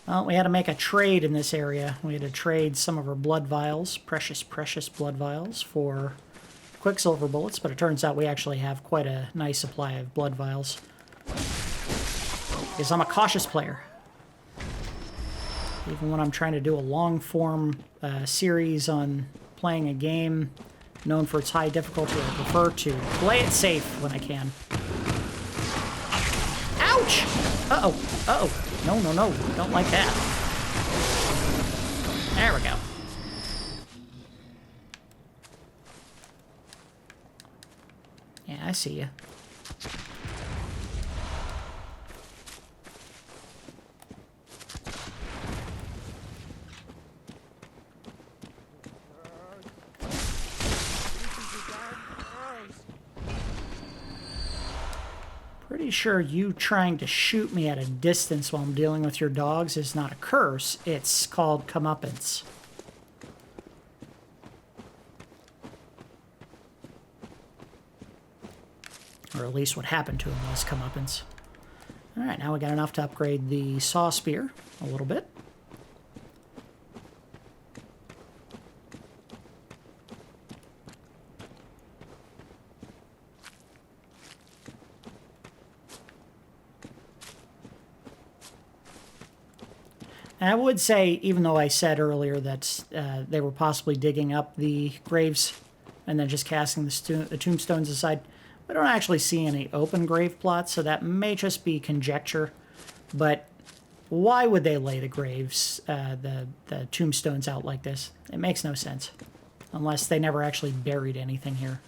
Speaker 1: Well, we had to make a trade in this area. We had to trade some of our blood vials, precious blood vials, for quicksilver bullets, but it turns out we actually have quite a nice supply of blood vials. Because I'm a cautious player. Even when I'm trying to do a long-form series on playing a game known for its high difficulty, I prefer to play it safe when I can. Ouch! Uh-oh, uh-oh. No, no, no, don't like that. There we go. Yeah, I see you. Pretty sure you trying to shoot me at a distance while I'm dealing with your dogs is not a curse. It's called comeuppance. Or at least what happened to him was comeuppance. Alright, now we got enough to upgrade the saw spear a little bit. And I would say, even though I said earlier that they were possibly digging up the graves and then just casting the tombstones aside, we don't actually see any open grave plots, so that may just be conjecture. But why would they lay the graves, the tombstones out like this? It makes no sense. Unless they never actually buried anything here.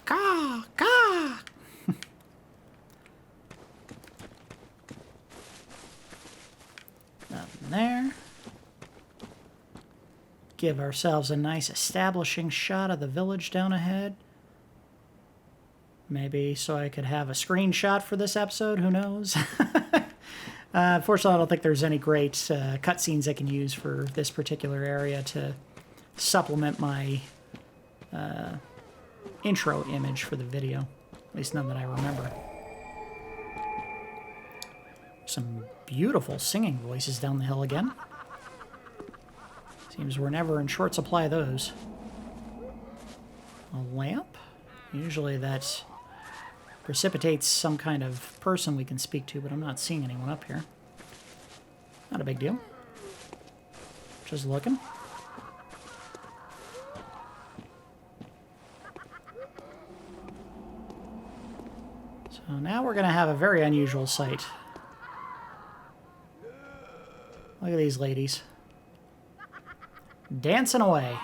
Speaker 1: Caw, caw. Nothing there. Give ourselves a nice establishing shot of the village down ahead. Maybe so I could have a screenshot for this episode, who knows? Unfortunately, I don't think there's any great cutscenes I can use for this particular area to supplement my intro image for the video. At least none that I remember. Some beautiful singing voices down the hill again. Seems we're never in short supply of those. A lamp? Usually that precipitates some kind of person we can speak to, but I'm not seeing anyone up here. Not a big deal. Just looking. So now we're going to have a very unusual sight. Look at these ladies. Dancing away.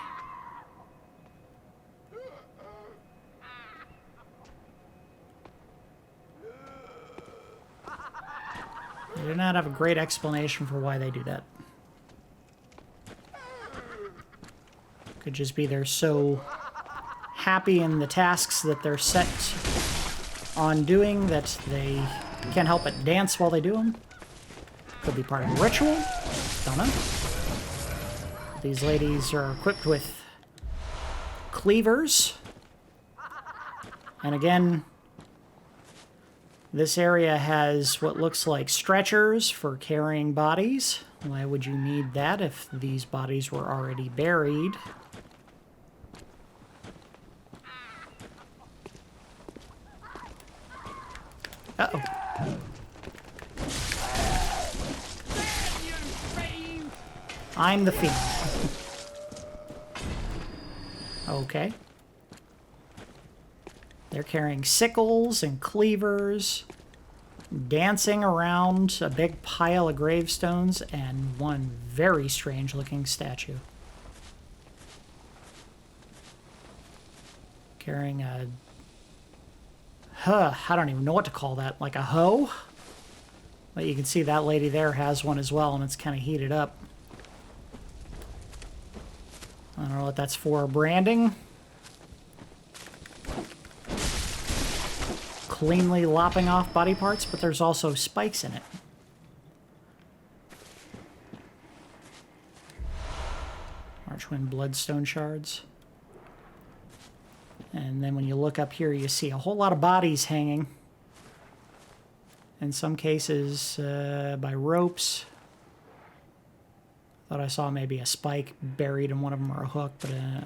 Speaker 1: They do not have a great explanation for why they do that. Could just be they're so happy in the tasks that they're set on doing that they can't help but dance while they do them. Could be part of a ritual. Don't know. These ladies are equipped with cleavers. And again, this area has what looks like stretchers for carrying bodies. Why would you need that if these bodies were already buried? Uh-oh. I'm the fiend. Okay. They're carrying sickles and cleavers, dancing around a big pile of gravestones and one very strange-looking statue. Carrying a... I don't even know what to call that. Like a hoe? But you can see that lady there has one as well, and it's kind of heated up. I don't know what that's for. Branding? Cleanly lopping off body parts, but there's also spikes in it. Marchwind bloodstone shards. And then when you look up here, you see a whole lot of bodies hanging. In some cases, by ropes. Thought I saw maybe a spike buried in one of them or a hook, but it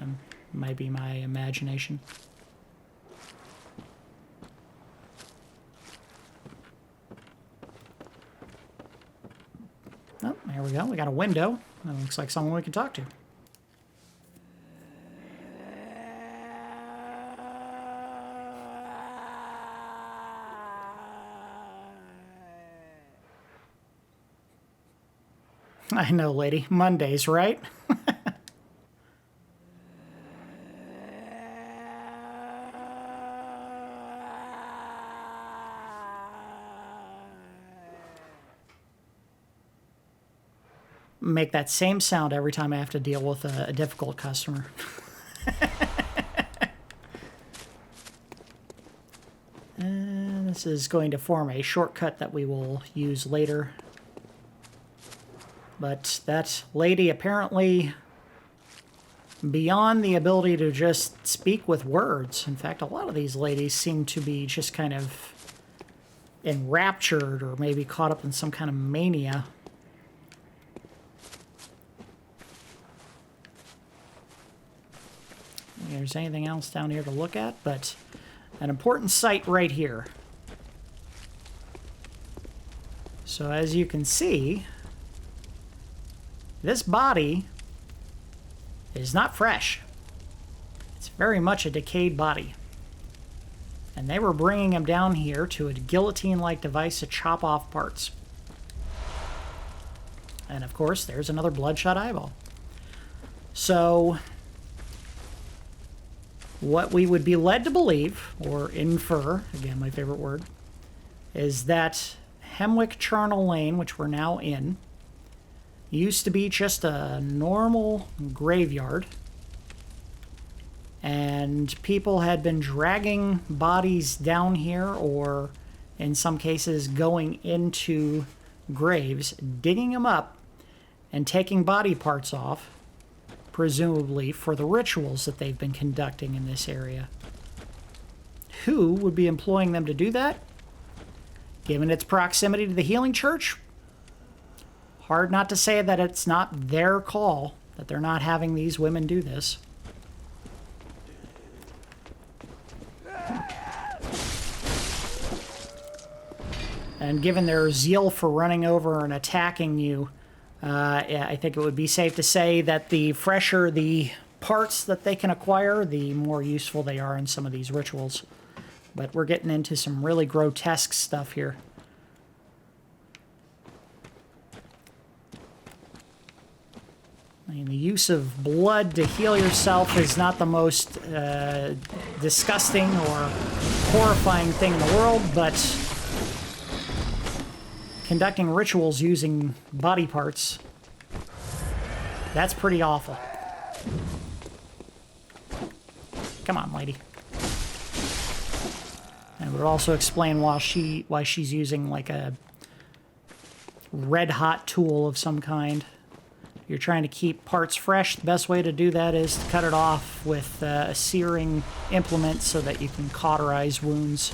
Speaker 1: might be my imagination. Oh, there we go. We got a window. That looks like someone we can talk to. I know, lady. Mondays, right? Make that same sound every time I have to deal with a difficult customer. And this is going to form a shortcut that we will use later. But that lady apparently beyond the ability to just speak with words. In fact, a lot of these ladies seem to be just kind of enraptured or maybe caught up in some kind of mania. There's anything else down here to look at, but an important site right here. So as you can see, this body is not fresh. It's very much a decayed body. And they were bringing him down here to a guillotine-like device to chop off parts. And of course, there's another Bloodshot Eyeball. So what we would be led to believe, or infer, again my favorite word, is that Hemwick Charnel Lane, which we're now in, used to be just a normal graveyard, and people had been dragging bodies down here, or in some cases going into graves, digging them up and taking body parts off, presumably for the rituals that they've been conducting in this area. Who would be employing them to do that? Given its proximity to the healing church, hard not to say that it's not their call, that they're not having these women do this. And given their zeal for running over and attacking you, I think it would be safe to say that the fresher the parts that they can acquire, the more useful they are in some of these rituals. But we're getting into some really grotesque stuff here. I mean, the use of blood to heal yourself is not the most disgusting or horrifying thing in the world, but conducting rituals using body parts, that's pretty awful. Come on, lady. And it would also explain why she's using like a red-hot tool of some kind. If you're trying to keep parts fresh, the best way to do that is to cut it off with a searing implement so that you can cauterize wounds.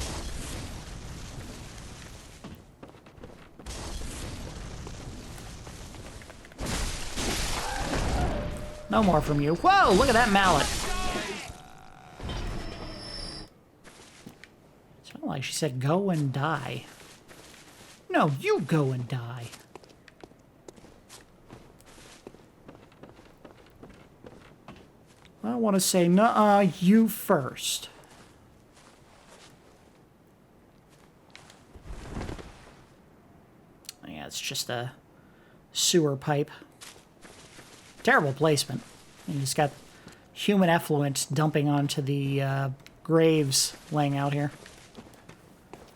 Speaker 1: No more from you. Whoa, look at that mallet. Sounded like she said, go and die. No, you go and die. I want to say, nuh-uh, you first. Yeah, it's just a sewer pipe. Terrible placement. You just got human effluent dumping onto the graves laying out here.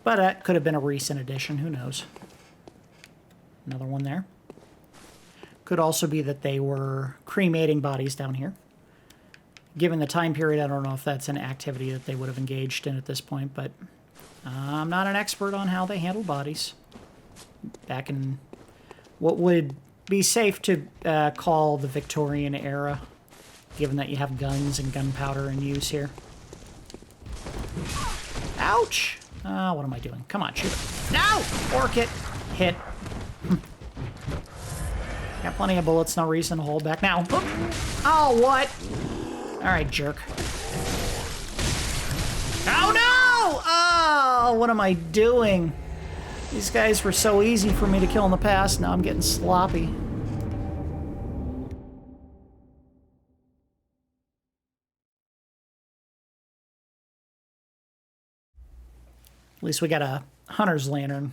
Speaker 1: But that could have been a recent addition, who knows. Another one there. Could also be that they were cremating bodies down here. Given the time period, I don't know if that's an activity that they would have engaged in at this point, but I'm not an expert on how they handle bodies. Back in what would be safe to call the Victorian era, given that you have guns and gunpowder in use here. Ouch! What am I doing? Come on, shoot it. No! Orc it! Hit. Got plenty of bullets, no reason to hold back now. Oh, what? Alright, jerk. Oh, no! Oh, what am I doing? These guys were so easy for me to kill in the past, now I'm getting sloppy. At least we got a hunter's lantern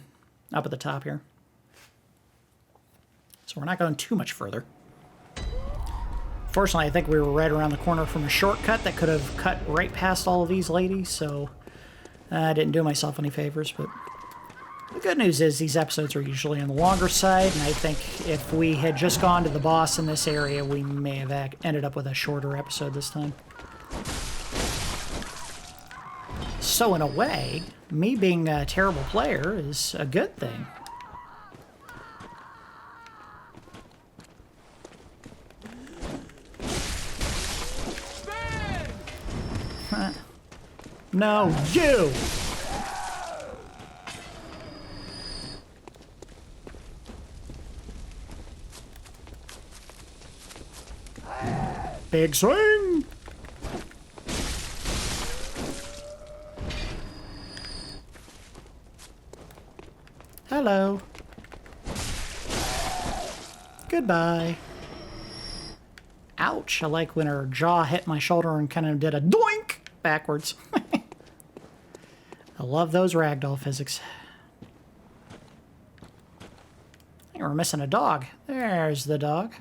Speaker 1: up at the top here. So we're not going too much further. Fortunately, I think we were right around the corner from a shortcut that could have cut right past all of these ladies, so I didn't do myself any favors, but the good news is these episodes are usually on the longer side, and I think if we had just gone to the boss in this area, we may have ended up with a shorter episode this time. So in a way, me being a terrible player is a good thing. No, you! Big swing! Hello. Goodbye. Ouch, I like when her jaw hit my shoulder and kind of did a doink backwards. I love those ragdoll physics. I think we're missing a dog. There's the dog.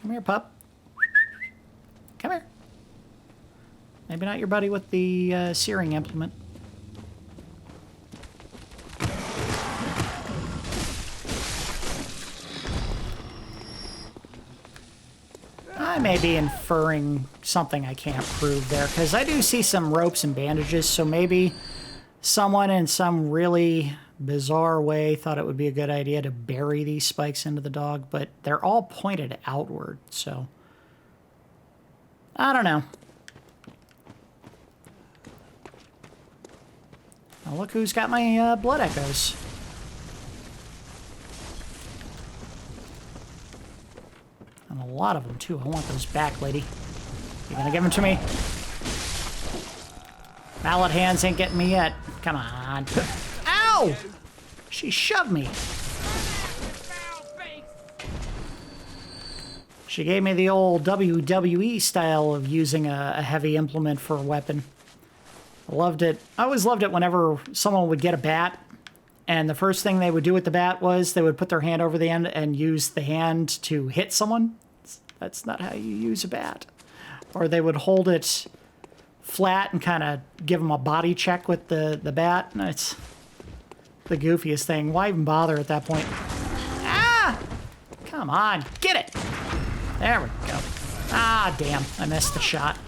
Speaker 1: Come here, pup. Come here. Maybe not your buddy with the searing implement. I may be inferring something I can't prove there, because I do see some ropes and bandages, so maybe someone in some really bizarre way thought it would be a good idea to bury these spikes into the dog, but they're all pointed outward, so I don't know. Now look who's got my blood echoes. And a lot of them, too. I want those back, lady. You gonna give them to me? Mallet hands ain't getting me yet. Come on. Ow! She shoved me. She gave me the old WWE style of using a heavy implement for a weapon. I loved it. I always loved it whenever someone would get a bat, and the first thing they would do with the bat was they would put their hand over the end and use the hand to hit someone. That's not how you use a bat. Or they would hold it flat and kind of give them a body check with the bat. And it's the goofiest thing. Why even bother at that point? Ah! Come on, get it! There we go. Ah, damn, I missed the shot.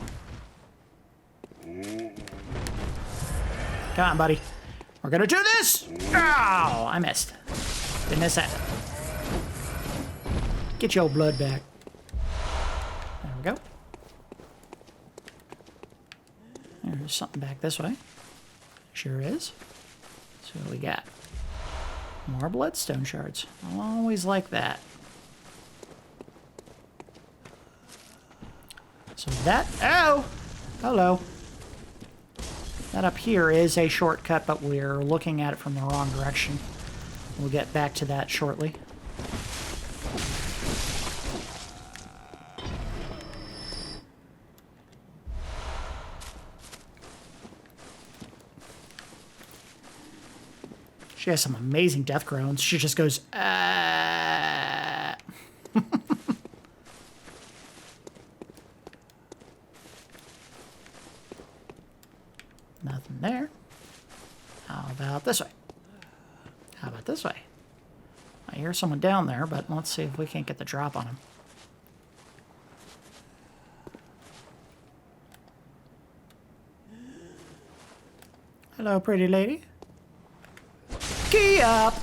Speaker 1: Come on, buddy. We're gonna do this! Oh, I missed. Didn't miss that. Get your blood back. There we go. There's something back this way. Sure is. So what we got? More bloodstone shards. I'll always like that. So that... Oh! Hello. That up here is a shortcut, but we're looking at it from the wrong direction. We'll get back to that shortly. She has some amazing death groans. She just goes, Nothing there. How about this way? How about this way? I hear someone down there, but let's see if we can't get the drop on him. Hello, pretty lady. Key up!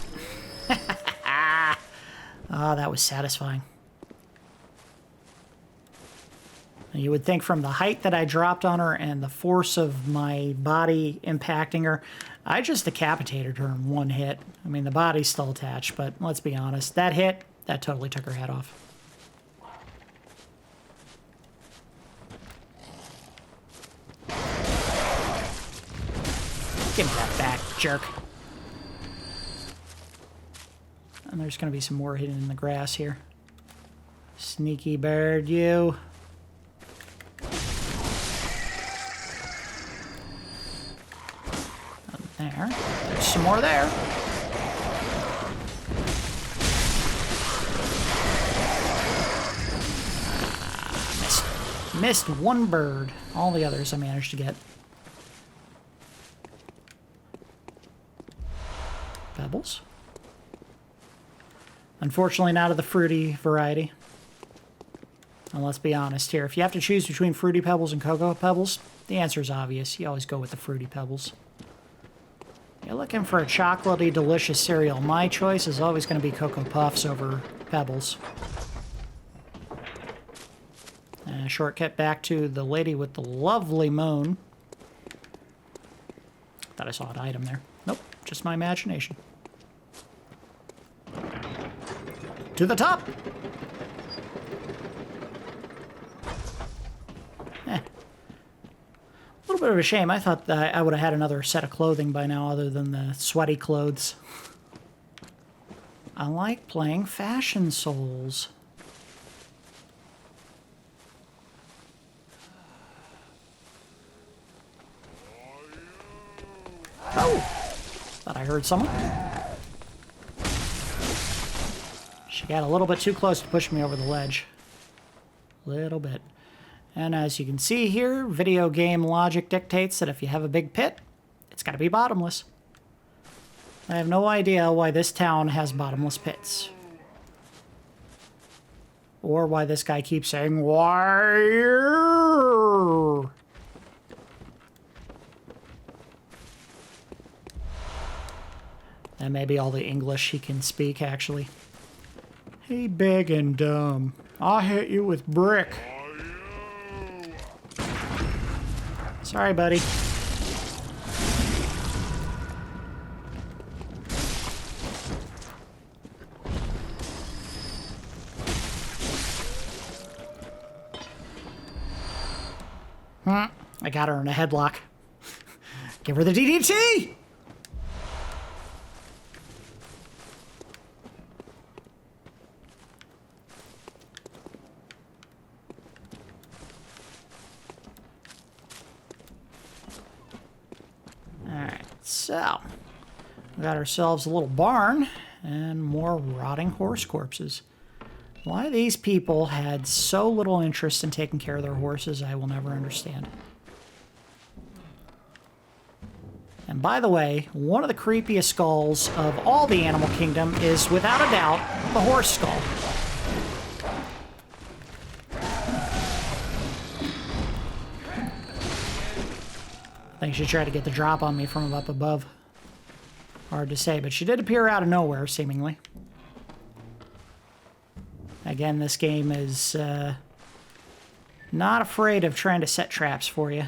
Speaker 1: Oh, that was satisfying. You would think from the height that I dropped on her and the force of my body impacting her, I just decapitated her in one hit. I mean, the body's still attached, but let's be honest. That hit, that totally took her head off. Give me that back, jerk. And there's going to be some more hidden in the grass here. Sneaky bird, you. There. There's some more there. Missed one bird. All the others I managed to get. Pebbles. Unfortunately, not of the fruity variety. And let's be honest here. If you have to choose between Fruity Pebbles and Cocoa Pebbles, the answer is obvious. You always go with the Fruity Pebbles. You're looking for a chocolatey, delicious cereal. My choice is always going to be Cocoa Puffs over Pebbles. Shortcut back to the lady with the lovely moan. Thought I saw an item there. Nope, just my imagination. To the top! A little bit of a shame. I thought that I would have had another set of clothing by now other than the sweaty clothes. I like playing Fashion Souls. Oh! Thought I heard someone. She got a little bit too close to push me over the ledge. Little bit. And as you can see here, video game logic dictates that if you have a big pit, it's got to be bottomless. I have no idea why this town has bottomless pits. Or why this guy keeps saying, "Why?" That may be all the English he can speak, actually. Hey, big and dumb. I'll hit you with brick. Sorry, buddy. I got her in a headlock. Give her the DDT! Alright, so we got ourselves a little barn and more rotting horse corpses. Why these people had so little interest in taking care of their horses, I will never understand. And by the way, one of the creepiest skulls of all the Animal Kingdom is, without a doubt, the horse skull. I think she tried to get the drop on me from up above. Hard to say, but she did appear out of nowhere, seemingly. Again, this game is not afraid of trying to set traps for you.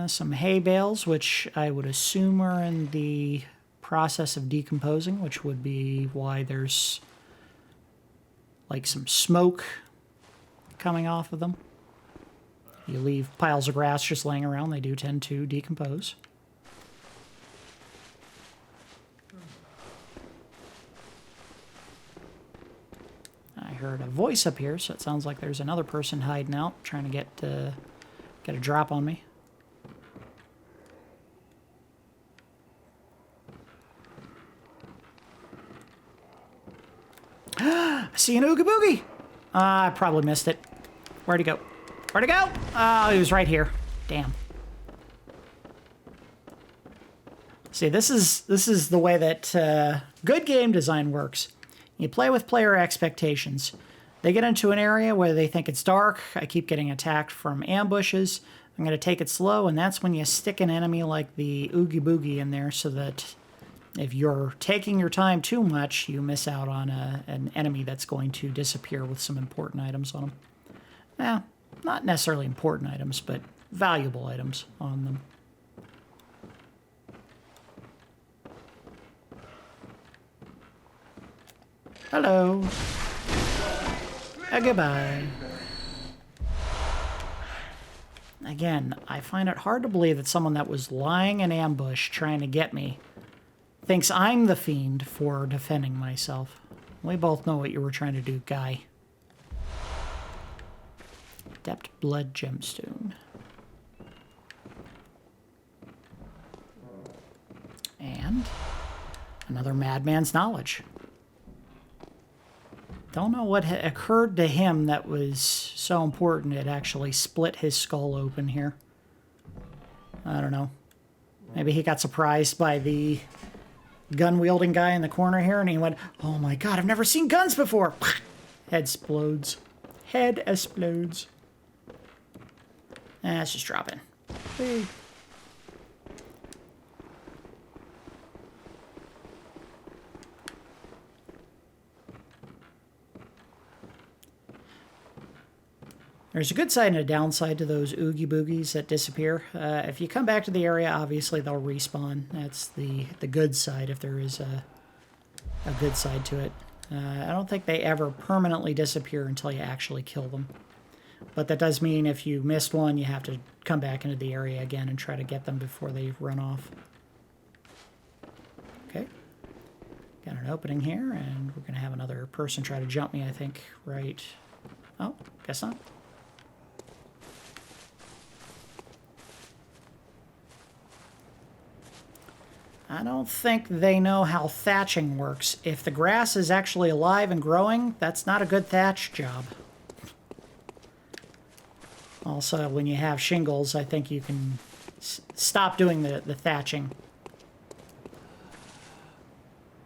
Speaker 1: Some hay bales, which I would assume are in the process of decomposing, which would be why there's like some smoke coming off of them. You leave piles of grass just laying around, they do tend to decompose. I heard a voice up here, so it sounds like there's another person hiding out, trying to get a drop on me. I see an Oogie Boogie! I probably missed it. Where'd he go? Where'd he go? Oh, he was right here. Damn. See, this is the way that good game design works. You play with player expectations. They get into an area where they think it's dark. I keep getting attacked from ambushes. I'm going to take it slow, and that's when you stick an enemy like the Oogie Boogie in there so that if you're taking your time too much, you miss out on an enemy that's going to disappear with some important items on them. Well, not necessarily important items, but valuable items on them. Hello. Goodbye. Again, I find it hard to believe that someone that was lying in ambush trying to get me thinks I'm the fiend for defending myself. We both know what you were trying to do, guy. Adept Blood Gemstone. And another madman's knowledge. Don't know what occurred to him that was so important it actually split his skull open here. I don't know. Maybe he got surprised by the gun-wielding guy in the corner here, and he went, "Oh my god, I've never seen guns before!" Head explodes. Head explodes. Let's just drop in. Hey. There's a good side and a downside to those oogie boogies that disappear. If you come back to the area, obviously they'll respawn. That's the good side, if there is a good side to it. I don't think they ever permanently disappear until you actually kill them. But that does mean if you missed one, you have to come back into the area again and try to get them before they run off. Okay. Got an opening here, and we're going to have another person try to jump me, I think. Right. Oh, guess not. I don't think they know how thatching works. If the grass is actually alive and growing, that's not a good thatch job. Also, when you have shingles, I think you can stop doing the thatching.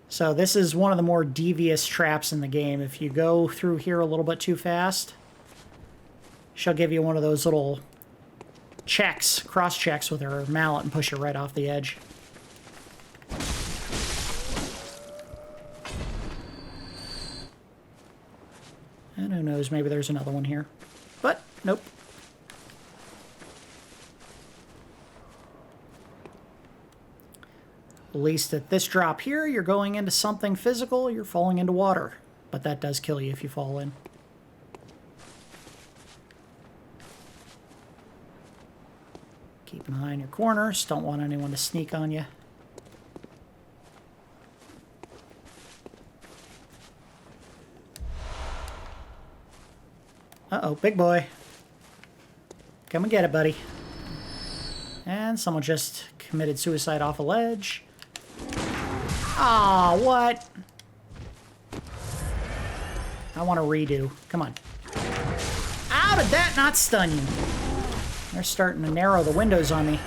Speaker 1: So this is one of the more devious traps in the game. If you go through here a little bit too fast, she'll give you one of those little checks, cross checks with her mallet and push you right off the edge. And who knows, maybe there's another one here. But, nope. At least at this drop here, you're going into something physical, you're falling into water. But that does kill you if you fall in. Keep an eye on your corners, don't want anyone to sneak on you. Uh-oh, big boy. Come and get it, buddy. And someone just committed suicide off a ledge. Aw, what? I want to redo. Come on. How did that not stun you? They're starting to narrow the windows on me.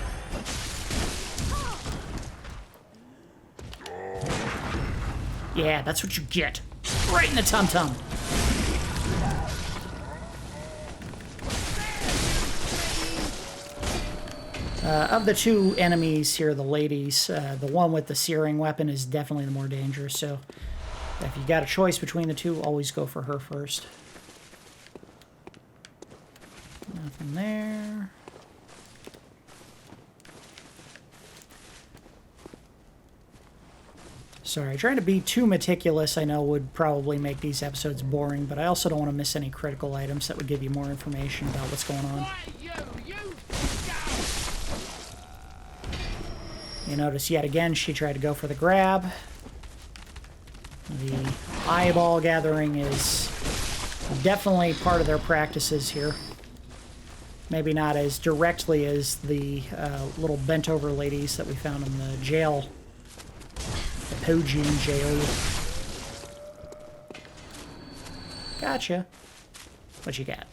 Speaker 1: Yeah, that's what you get. Right in the tum-tum. Of the two enemies here, the ladies, the one with the searing weapon is definitely the more dangerous, so if you got a choice between the two, always go for her first. Nothing there. Sorry, trying to be too meticulous I know would probably make these episodes boring, but I also don't want to miss any critical items that would give you more information about what's going on. You notice yet again she tried to go for the grab. The eyeball gathering is definitely part of their practices here. Maybe not as directly as the little bent over ladies that we found in the jail. The Pojin jail. Gotcha. What you got?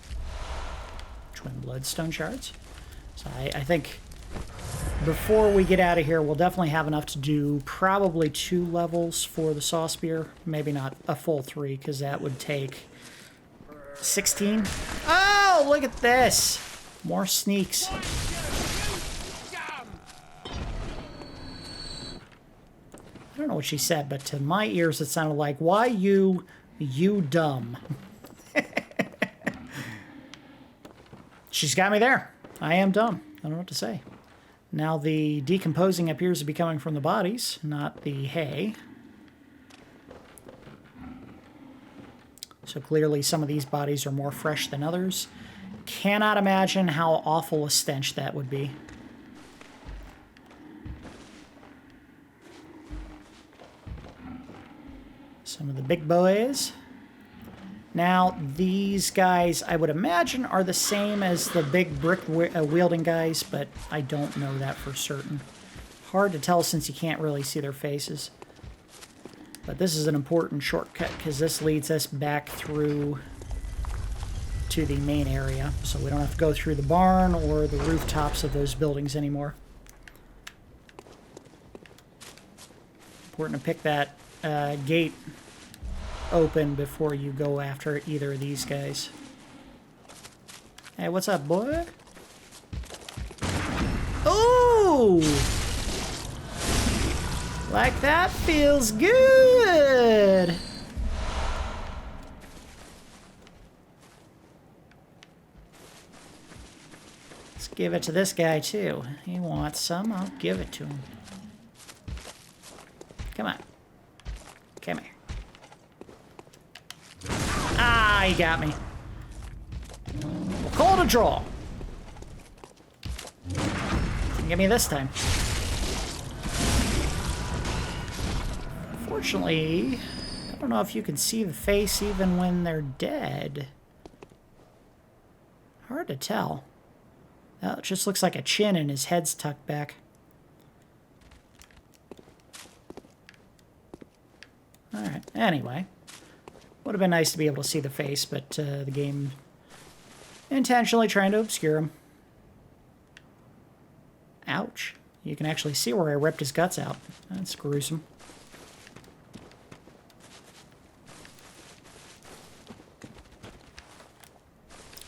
Speaker 1: Twin bloodstone shards. So I think before we get out of here, we'll definitely have enough to do probably 2 levels for the saw spear. Maybe not a full 3, because that would take 16. Oh, look at this! More sneaks. I don't know what she said, but to my ears it sounded like, why you dumb. She's got me there. I am dumb. I don't know what to say. Now the decomposing appears to be coming from the bodies, not the hay. So clearly some of these bodies are more fresh than others. Cannot imagine how awful a stench that would be. Some of the big boys. Now, these guys, I would imagine, are the same as the big brick-wielding guys, but I don't know that for certain. Hard to tell since you can't really see their faces. But this is an important shortcut, because this leads us back through to the main area, so we don't have to go through the barn or the rooftops of those buildings anymore. Important to pick that gate open before you go after either of these guys. Hey, what's up, boy? Ooh! Like that feels good! Let's give it to this guy, too. He wants some, I'll give it to him. Come on. Come here. Ah, he got me. We'll call it a draw. Didn't get me this time. Unfortunately, I don't know if you can see the face even when they're dead. Hard to tell. Well, it just looks like a chin and his head's tucked back. Alright, anyway. Would have been nice to be able to see the face, but the game intentionally trying to obscure him. Ouch. You can actually see where I ripped his guts out. That's gruesome.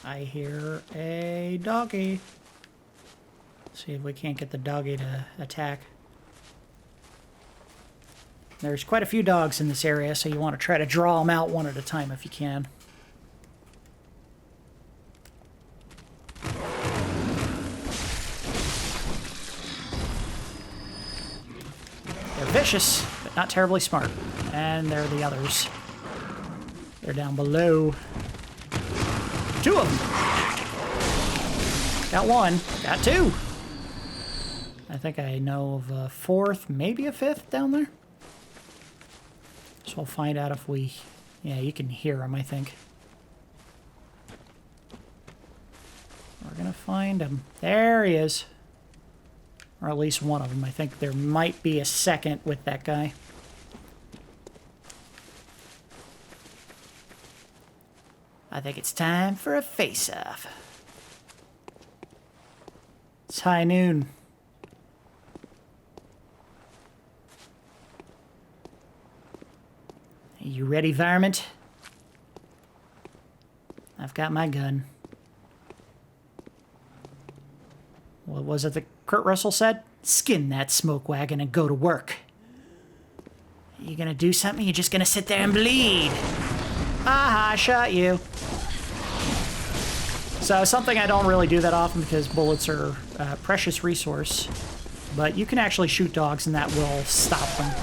Speaker 1: I hear a doggy. See if we can't get the doggy to attack. There's quite a few dogs in this area, so you want to try to draw them out one at a time if you can. They're vicious, but not terribly smart. And there are the others. They're down below. 2 of them. Got 1. Got 2. I think I know of a 4th, maybe a 5th down there. So we'll find out if we... Yeah, you can hear him, I think. We're gonna find him. There he is. Or at least one of them. I think there might be a second with that guy. I think it's time for a face-off. It's high noon. Are you ready, varmint? I've got my gun. What was it that Kurt Russell said? Skin that smoke wagon and go to work. Are you gonna do something? You're just gonna sit there and bleed. Aha, I shot you. So something I don't really do that often because bullets are a precious resource. But you can actually shoot dogs and that will stop them.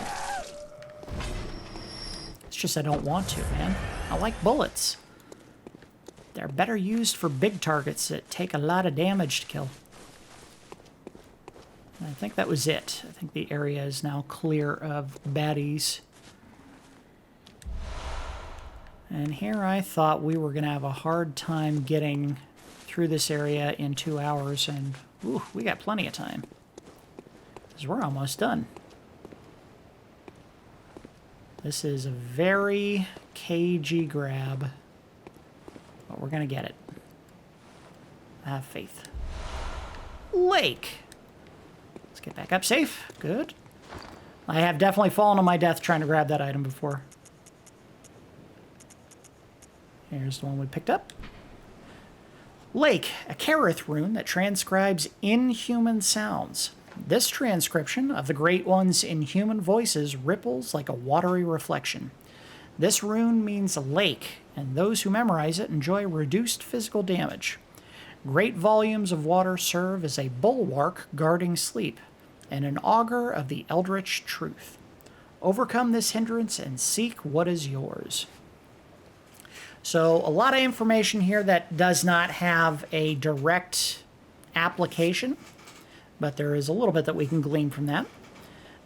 Speaker 1: It's just I don't want to, man. I like bullets. They're better used for big targets that take a lot of damage to kill. And I think that was it. I think the area is now clear of baddies. And here I thought we were going to have a hard time getting through this area in 2 hours, and ooh, we got plenty of time. Because we're almost done. This is a very cagey grab, but we're going to get it. I have faith. Lake! Let's get back up safe. Good. I have definitely fallen on my death trying to grab that item before. Here's the one we picked up. Lake, a Kerith rune that transcribes inhuman sounds. This transcription of the Great One's inhuman voices ripples like a watery reflection. This rune means lake, and those who memorize it enjoy reduced physical damage. Great volumes of water serve as a bulwark guarding sleep, and an augur of the eldritch truth. Overcome this hindrance and seek what is yours. So a lot of information here that does not have a direct application, but there is a little bit that we can glean from that.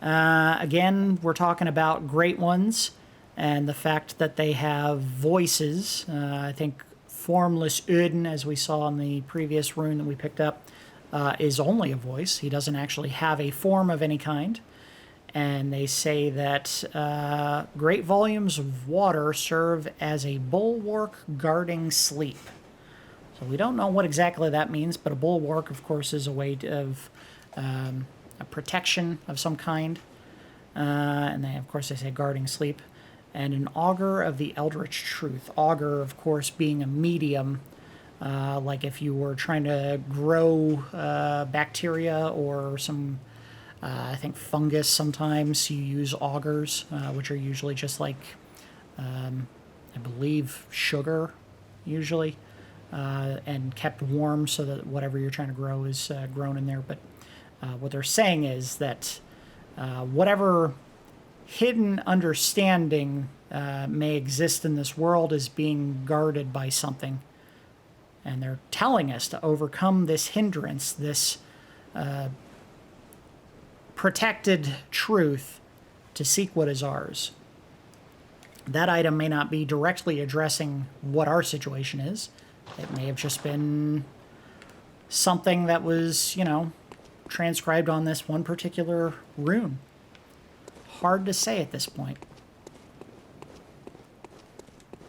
Speaker 1: Again, we're talking about Great Ones and the fact that they have voices. I think Formless Udin, as we saw in the previous rune that we picked up, is only a voice. He doesn't actually have a form of any kind. And they say that great volumes of water serve as a bulwark guarding sleep. So we don't know what exactly that means, but a bulwark, of course, is a way of a protection of some kind. And they, of course, they say guarding sleep. And an augur of the eldritch truth. Augur, of course, being a medium, like if you were trying to grow bacteria or some... I think fungus, sometimes you use augurs, which are usually just like, I believe, sugar, usually. and kept warm so that whatever you're trying to grow is grown in there. But what they're saying is that whatever hidden understanding may exist in this world is being guarded by something. And they're telling us to overcome this hindrance, this protected truth, to seek what is ours. That item may not be directly addressing what our situation is. It may have just been something that was, transcribed on this one particular rune. Hard to say at this point.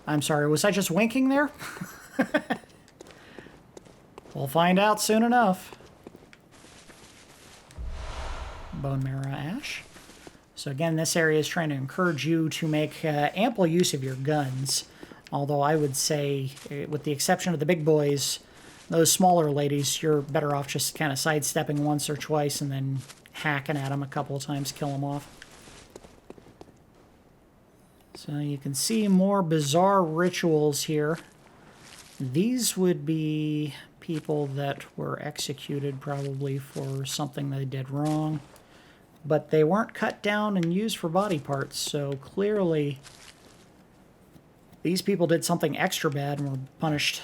Speaker 1: I'm sorry, was I just winking there? We'll find out soon enough. Bone marrow ash. So again, this area is trying to encourage you to make ample use of your guns. Although I would say, with the exception of the big boys, those smaller ladies, you're better off just kind of sidestepping once or twice and then hacking at them a couple of times, kill them off. So you can see more bizarre rituals here. These would be people that were executed probably for something they did wrong. But they weren't cut down and used for body parts, so clearly these people did something extra bad and were punished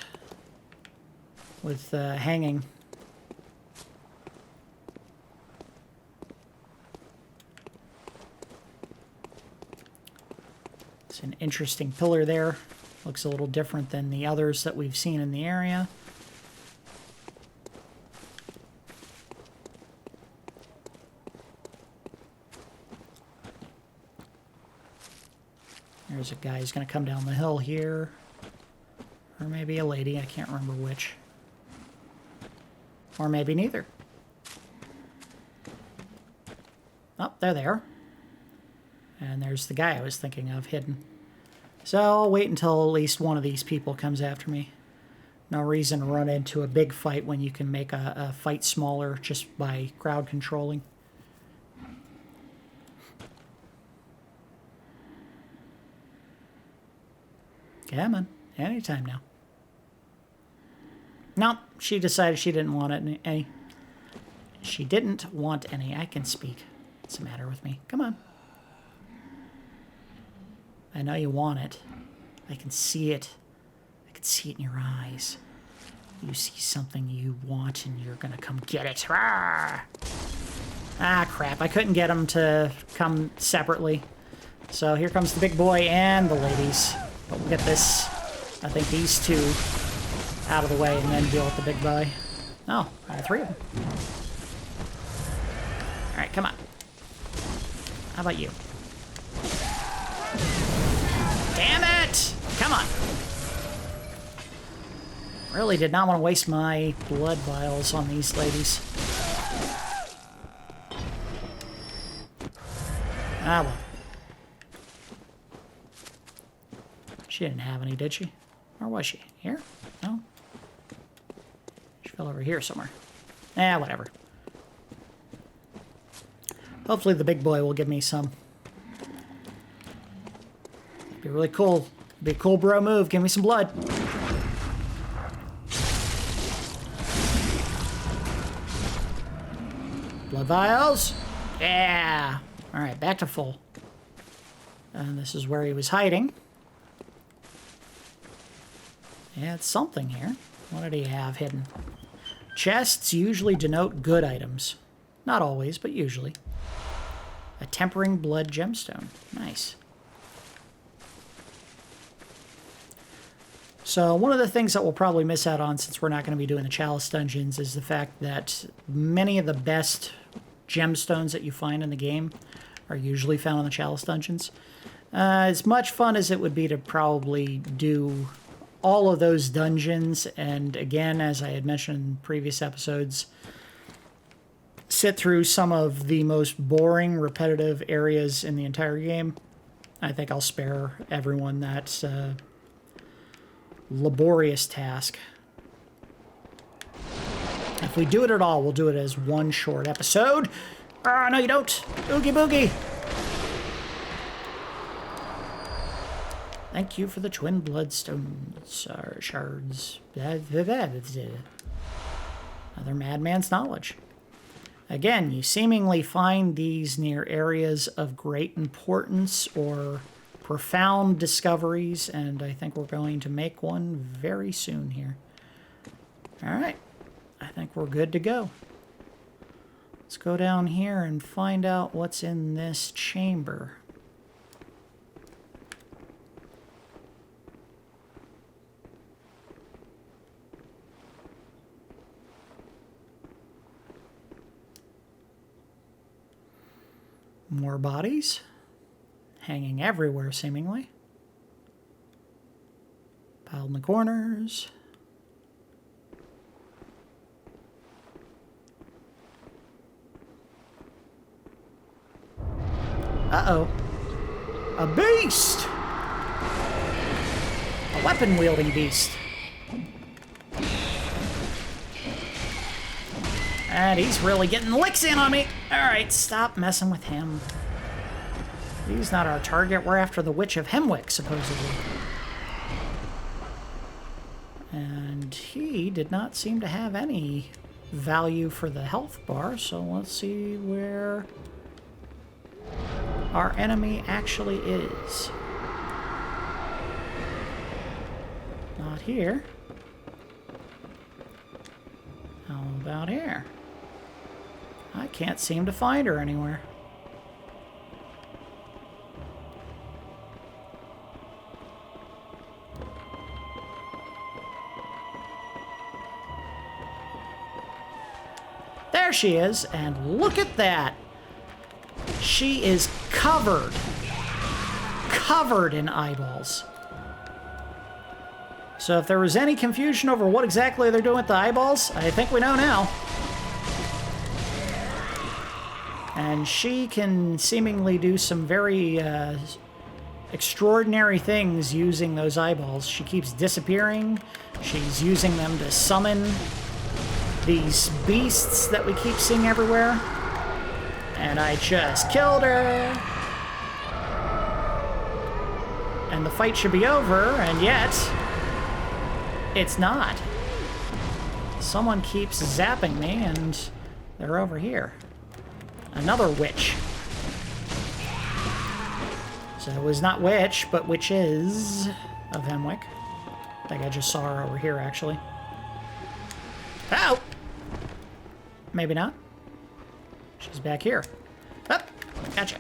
Speaker 1: with hanging. It's an interesting pillar there. Looks a little different than the others that we've seen in the area. There's a guy who's going to come down the hill here. Or maybe a lady, I can't remember which. Or maybe neither. Oh, they're there. And there's the guy I was thinking of, hidden. So I'll wait until at least one of these people comes after me. No reason to run into a big fight when you can make a fight smaller just by crowd controlling. Come on, anytime now. Nope, she decided she didn't want any. She didn't want any. I can speak. What's the matter with me? Come on. I know you want it. I can see it. I can see it in your eyes. You see something you want and you're gonna come get it. Rawr! Ah, crap. I couldn't get them to come separately. So here comes the big boy and the ladies. But we'll get this, I think these two out of the way and then deal with the big boy. Oh, three of them. Alright, come on. How about you? Damn it! Come on. Really did not want to waste my blood vials on these ladies. Ah, well. She didn't have any, did she? Or was she? Here? No? She fell over here somewhere. Whatever. Hopefully the big boy will give me some. Be really cool. Be a cool bro move. Give me some blood. Blood vials. Yeah. All right, back to full. And this is where he was hiding. Yeah, it's something here. What did he have hidden? Chests usually denote good items. Not always, but usually. A tempering blood gemstone. Nice. So one of the things that we'll probably miss out on, since we're not going to be doing the Chalice dungeons, is the fact that many of the best gemstones that you find in the game are usually found in the Chalice dungeons. As much fun as it would be to probably do all of those dungeons, and again, as I had mentioned in previous episodes, sit through some of the most boring, repetitive areas in the entire game, I think I'll spare everyone that laborious task. If we do it at all, we'll do it as one short episode. Ah, no you don't! Oogie boogie! Thank you for the twin bloodstone shards. Another madman's knowledge. Again, you seemingly find these near areas of great importance or profound discoveries, and I think we're going to make one very soon here. All right, I think we're good to go. Let's go down here and find out what's in this chamber. More bodies, hanging everywhere seemingly. Piled in the corners. Uh-oh. A beast! A weapon-wielding beast. And he's really getting licks in on me. Alright, stop messing with him. He's not our target. We're after the Witch of Hemwick, supposedly. And he did not seem to have any value for the health bar, so let's see where our enemy actually is. Not here. How about here? I can't seem to find her anywhere. There she is, and look at that. She is covered in eyeballs. So if there was any confusion over what exactly they're doing with the eyeballs, I think we know now. And she can seemingly do some very extraordinary things using those eyeballs. She keeps disappearing. She's using them to summon these beasts that we keep seeing everywhere. And I just killed her. And the fight should be over, and yet it's not. Someone keeps zapping me, and they're over here. Another witch. So it was not witch, but witches of Hemwick. I think I just saw her over here, actually. Ow! Maybe not. She's back here. Oh, gotcha.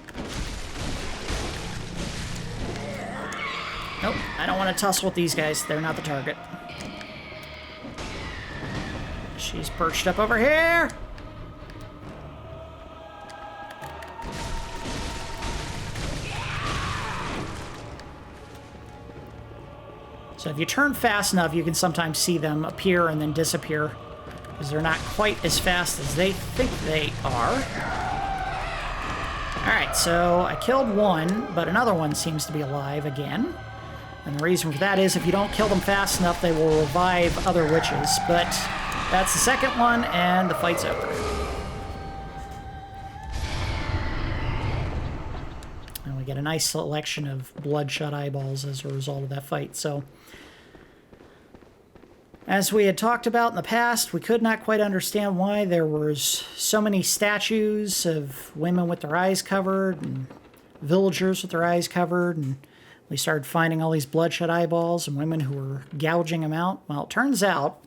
Speaker 1: Nope, I don't want to tussle with these guys. They're not the target. She's perched up over here. So if you turn fast enough, you can sometimes see them appear and then disappear, because they're not quite as fast as they think they are. Alright, so I killed one, but another one seems to be alive again. And the reason for that is if you don't kill them fast enough, they will revive other witches. But that's the second one, and the fight's over. And we get a nice selection of Bloodshot Eyeballs as a result of that fight, so... As we had talked about in the past, we could not quite understand why there was so many statues of women with their eyes covered and villagers with their eyes covered, and we started finding all these bloodshot eyeballs and women who were gouging them out. Well, it turns out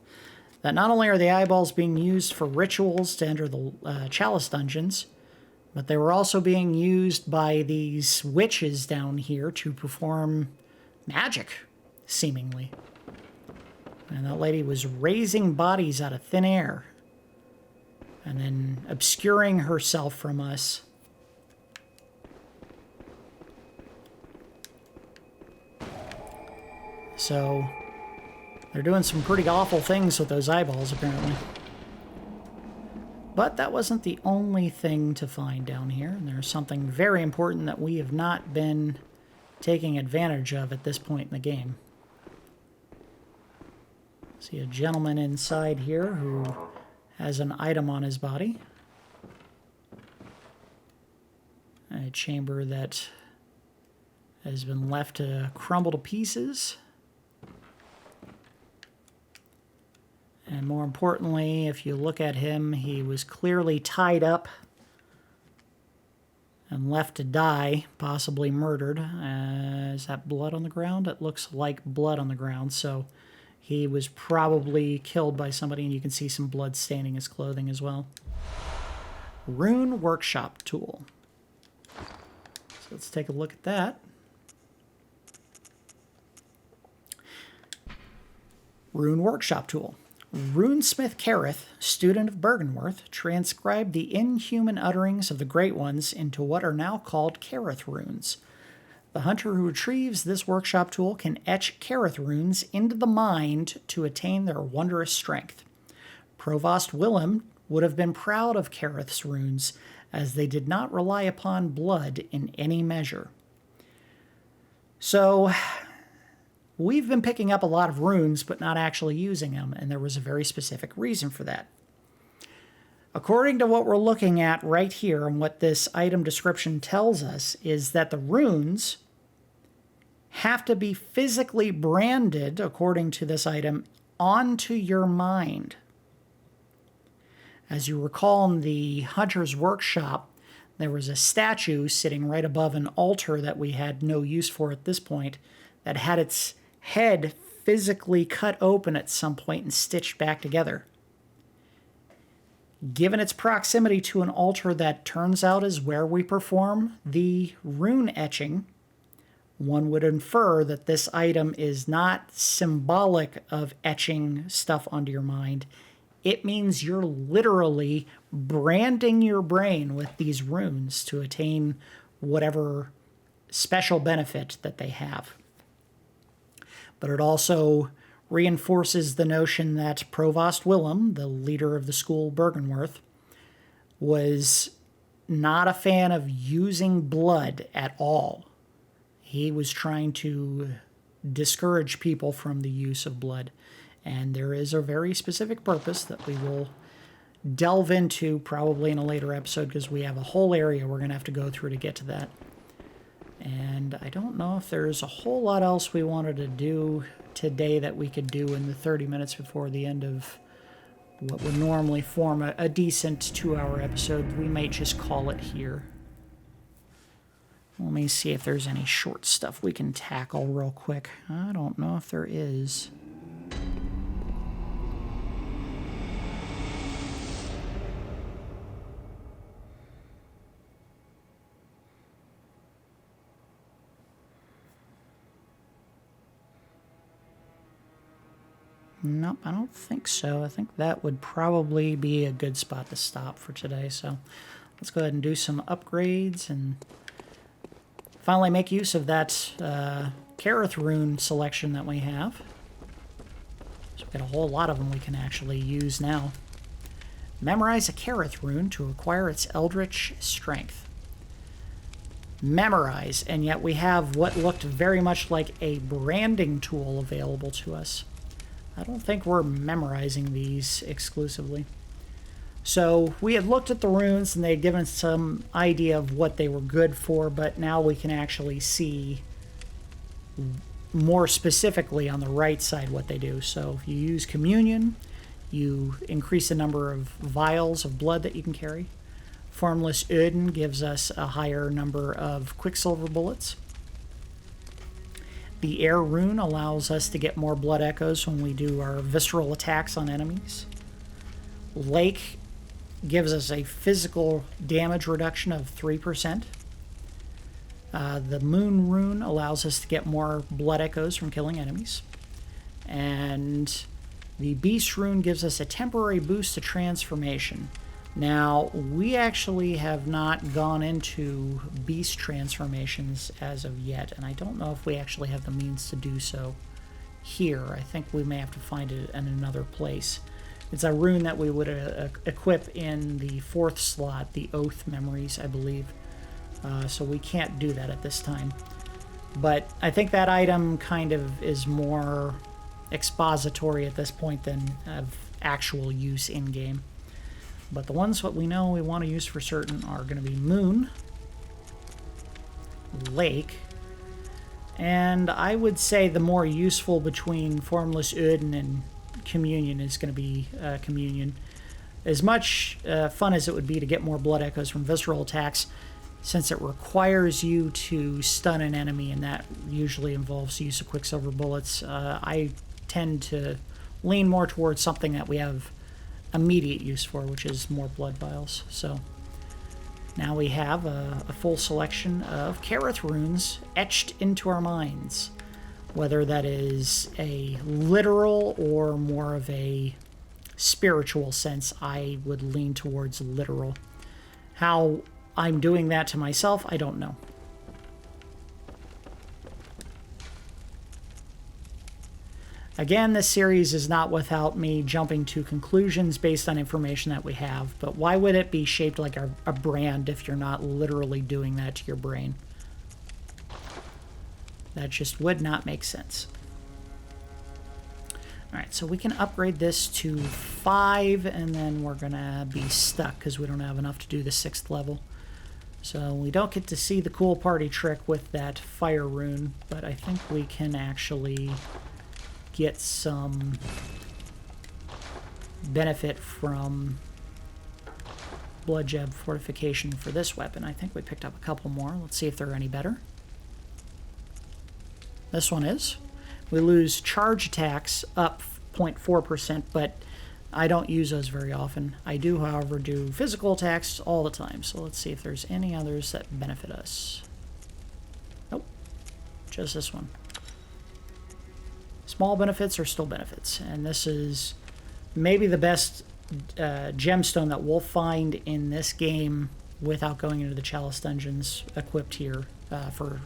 Speaker 1: that not only are the eyeballs being used for rituals to enter the chalice dungeons, but they were also being used by these witches down here to perform magic, seemingly. And that lady was raising bodies out of thin air and then obscuring herself from us. So they're doing some pretty awful things with those eyeballs, apparently. But that wasn't the only thing to find down here. And there's something very important that we have not been taking advantage of at this point in the game. See a gentleman inside here who has an item on his body. A chamber that has been left to crumble to pieces. And more importantly, if you look at him, he was clearly tied up and left to die, possibly murdered. Is that blood on the ground? It looks like blood on the ground, so he was probably killed by somebody, and you can see some blood staining his clothing as well. Rune Workshop Tool. So let's take a look at that. Rune Workshop Tool. Runesmith Caryll, student of Byrgenwerth, transcribed the inhuman utterings of the Great Ones into what are now called Caryll runes. The hunter who retrieves this workshop tool can etch Caryll runes into the mind to attain their wondrous strength. Provost Willem would have been proud of Caryll's runes, as they did not rely upon blood in any measure. So, we've been picking up a lot of runes, but not actually using them, and there was a very specific reason for that. According to what we're looking at right here, and what this item description tells us, is that the runes have to be physically branded, according to this item, onto your mind. As you recall, in the Hunter's Workshop, there was a statue sitting right above an altar that we had no use for at this point, that had its head physically cut open at some point and stitched back together. Given its proximity to an altar that turns out is where we perform the rune etching, one would infer that this item is not symbolic of etching stuff onto your mind. It means you're literally branding your brain with these runes to attain whatever special benefit that they have. But it also reinforces the notion that Provost Willem, the leader of the school Byrgenwerth, was not a fan of using blood at all. He was trying to discourage people from the use of blood. And there is a very specific purpose that we will delve into probably in a later episode, because we have a whole area we're going to have to go through to get to that. And I don't know if there's a whole lot else we wanted to do today that we could do in the 30 minutes before the end of what would normally form a decent 2-hour episode. We might just call it here. Let me see if there's any short stuff we can tackle real quick. I don't know if there is. Nope, I don't think so. I think that would probably be a good spot to stop for today. So let's go ahead and do some upgrades and finally make use of that Caryll rune selection that we have. So we've got a whole lot of them we can actually use now. Memorize a Caryll rune to acquire its eldritch strength. Memorize, and yet we have what looked very much like a branding tool available to us. I don't think we're memorizing these exclusively. So we had looked at the runes and they had given some idea of what they were good for, but now we can actually see more specifically on the right side what they do. So if you use communion, you increase the number of vials of blood that you can carry. Formless Urn gives us a higher number of quicksilver bullets. The air rune allows us to get more blood echoes when we do our visceral attacks on enemies. Lake gives us a physical damage reduction of 3%. The moon rune allows us to get more blood echoes from killing enemies. And the beast rune gives us a temporary boost to transformation. Now, we actually have not gone into beast transformations as of yet, and I don't know if we actually have the means to do so here. I think we may have to find it in another place. It's a rune that we would equip in the 4th slot, the Oath Memories, I believe. So we can't do that at this time. But I think that item kind of is more expository at this point than of actual use in-game. But the ones that we know we want to use for certain are going to be Moon, Lake, And I would say the more useful between Formless Uden and Communion is going to be Communion. As much fun as it would be to get more blood echoes from visceral attacks, since it requires you to stun an enemy, and that usually involves use of Quicksilver bullets, I tend to lean more towards something that we have immediate use for, which is more blood vials. So now we have a full selection of Careth runes etched into our minds, whether that is a literal or more of a spiritual sense. I would lean towards literal. How I'm doing that to myself, I don't know. Again, this series is not without me jumping to conclusions based on information that we have, but why would it be shaped like a brand if you're not literally doing that to your brain? That just would not make sense. Alright, so we can upgrade this to 5, and then we're going to be stuck because we don't have enough to do the 6th level. So we don't get to see the cool party trick with that fire rune, but I think we can actually get some benefit from Blood Jab fortification for this weapon. I think we picked up a couple more. Let's see if they're any better. This one is. We lose charge attacks up 0.4%, but I don't use those very often. I do, however, do physical attacks all the time. So let's see if there's any others that benefit us. Nope. Just this one. Small benefits are still benefits, and this is maybe the best gemstone that we'll find in this game without going into the Chalice Dungeons equipped here for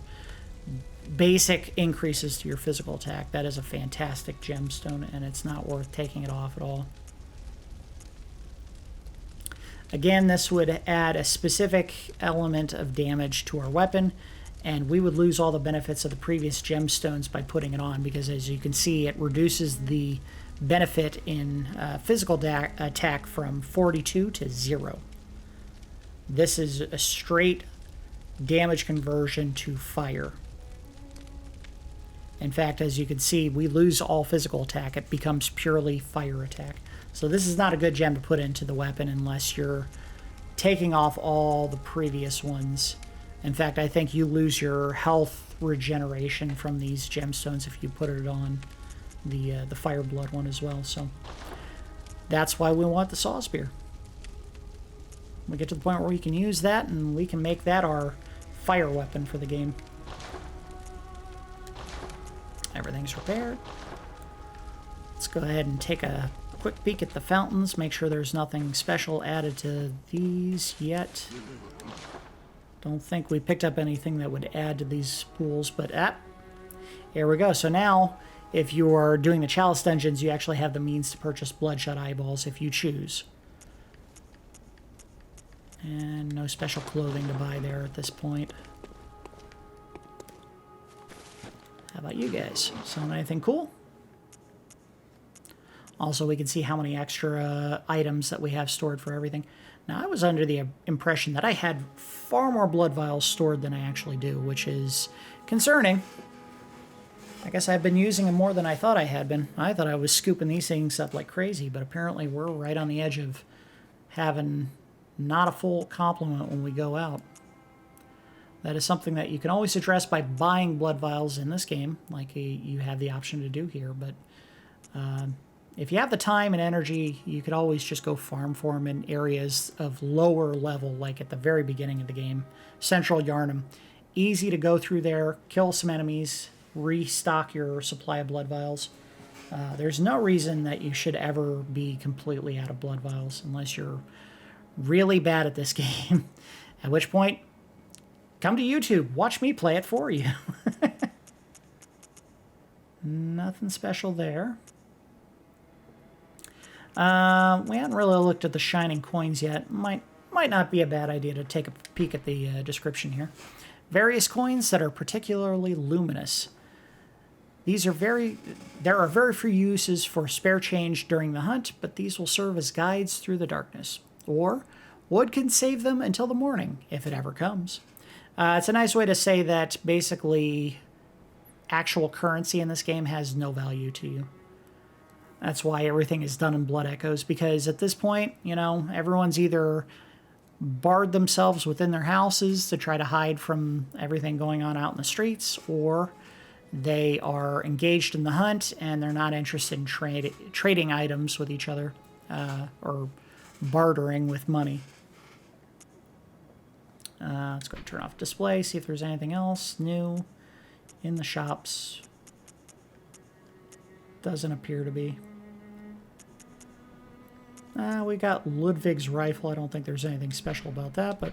Speaker 1: basic increases to your physical attack. That is a fantastic gemstone, and it's not worth taking it off at all. Again, this would add a specific element of damage to our weapon, and we would lose all the benefits of the previous gemstones by putting it on, because as you can see, it reduces the benefit in physical attack from 42 to 0. This is a straight damage conversion to fire. In fact, as you can see, we lose all physical attack. It becomes purely fire attack. So this is not a good gem to put into the weapon unless you're taking off all the previous ones. In fact, I think you lose your health regeneration from these gemstones if you put it on the Fire Blood one as well. So that's why we want the Saw Spear. We get to the point where we can use that, and we can make that our fire weapon for the game. Everything's repaired. Let's go ahead and take a quick peek at the fountains. Make sure there's nothing special added to these yet. Don't think we picked up anything that would add to these pools, but here we go. So now, if you are doing the Chalice Dungeons, you actually have the means to purchase Bloodshot Eyeballs if you choose. And no special clothing to buy there at this point. How about you guys? Sound anything cool? Also, we can see how many extra items that we have stored for everything. Now, I was under the impression that I had far more blood vials stored than I actually do, which is concerning. I guess I've been using them more than I thought I had been. I thought I was scooping these things up like crazy, but apparently we're right on the edge of having not a full complement when we go out. That is something that you can always address by buying blood vials in this game, like you have the option to do here. But if you have the time and energy, you could always just go farm for them in areas of lower level, like at the very beginning of the game. Central Yharnam. Easy to go through there, kill some enemies, restock your supply of blood vials. There's no reason that you should ever be completely out of blood vials unless you're really bad at this game. At which point, come to YouTube. Watch me play it for you. Nothing special there. We haven't really looked at the shining coins yet. Might not be a bad idea to take a peek at the description here. Various coins that are particularly luminous. There are very few uses for spare change during the hunt, but these will serve as guides through the darkness. Or, wood can save them until the morning, if it ever comes. It's a nice way to say that basically actual currency in this game has no value to you. That's why everything is done in blood echoes, because at this point, you know, everyone's either barred themselves within their houses to try to hide from everything going on out in the streets, or they are engaged in the hunt and they're not interested in trading items with each other or bartering with money. Let's go turn off display, see if there's anything else new in the shops. Doesn't appear to be. We got Ludwig's rifle. I don't think there's anything special about that, but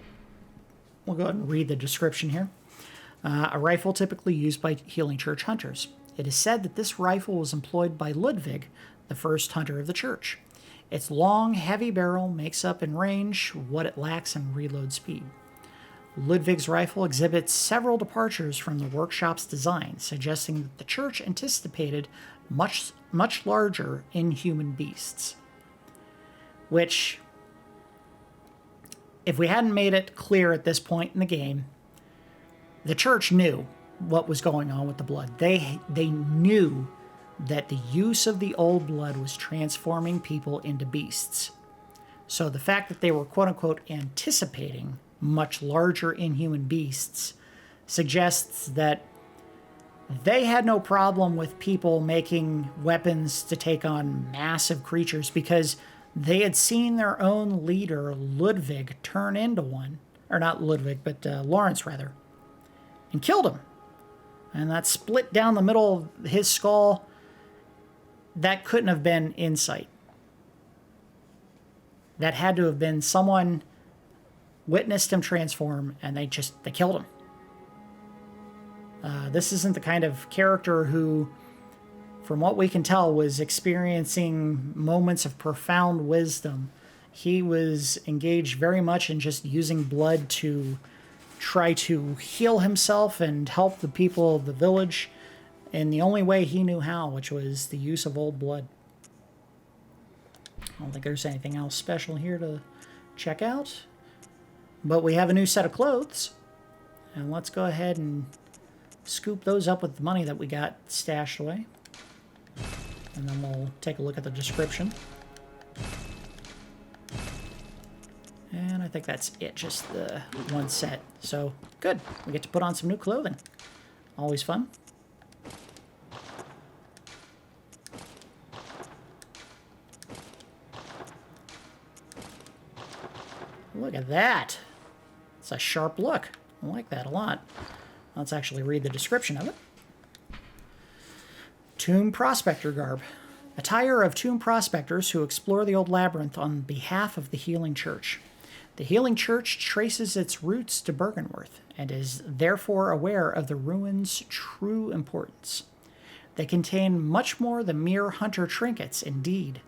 Speaker 1: we'll go ahead and read the description here. A rifle typically used by healing church hunters. It is said that this rifle was employed by Ludwig, the first hunter of the church. Its long, heavy barrel makes up in range what it lacks in reload speed. Ludwig's rifle exhibits several departures from the workshop's design, suggesting that the church anticipated much larger inhuman beasts. Which, if we hadn't made it clear at this point in the game, the church knew what was going on with the blood. They knew that the use of the old blood was transforming people into beasts. So the fact that they were quote-unquote anticipating much larger inhuman beasts suggests that they had no problem with people making weapons to take on massive creatures, because they had seen their own leader, Ludwig, turn into one. Or not Ludwig, but Lawrence, rather. And killed him. And that split down the middle of his skull, that couldn't have been insight. That had to have been someone witnessed him transform, and they killed him. This isn't the kind of character who, from what we can tell, was experiencing moments of profound wisdom. He was engaged very much in just using blood to try to heal himself and help the people of the village in the only way he knew how, which was the use of old blood. I don't think there's anything else special here to check out. But we have a new set of clothes. And let's go ahead and scoop those up with the money that we got stashed away. And then we'll take a look at the description. And I think that's it, just the one set. So, good. We get to put on some new clothing. Always fun. Look at that. It's a sharp look. I like that a lot. Let's actually read the description of it. Tomb Prospector Garb. Attire of tomb prospectors who explore the old labyrinth on behalf of the Healing Church. The Healing Church traces its roots to Byrgenwerth and is therefore aware of the ruins' true importance. They contain much more than mere hunter trinkets. Indeed,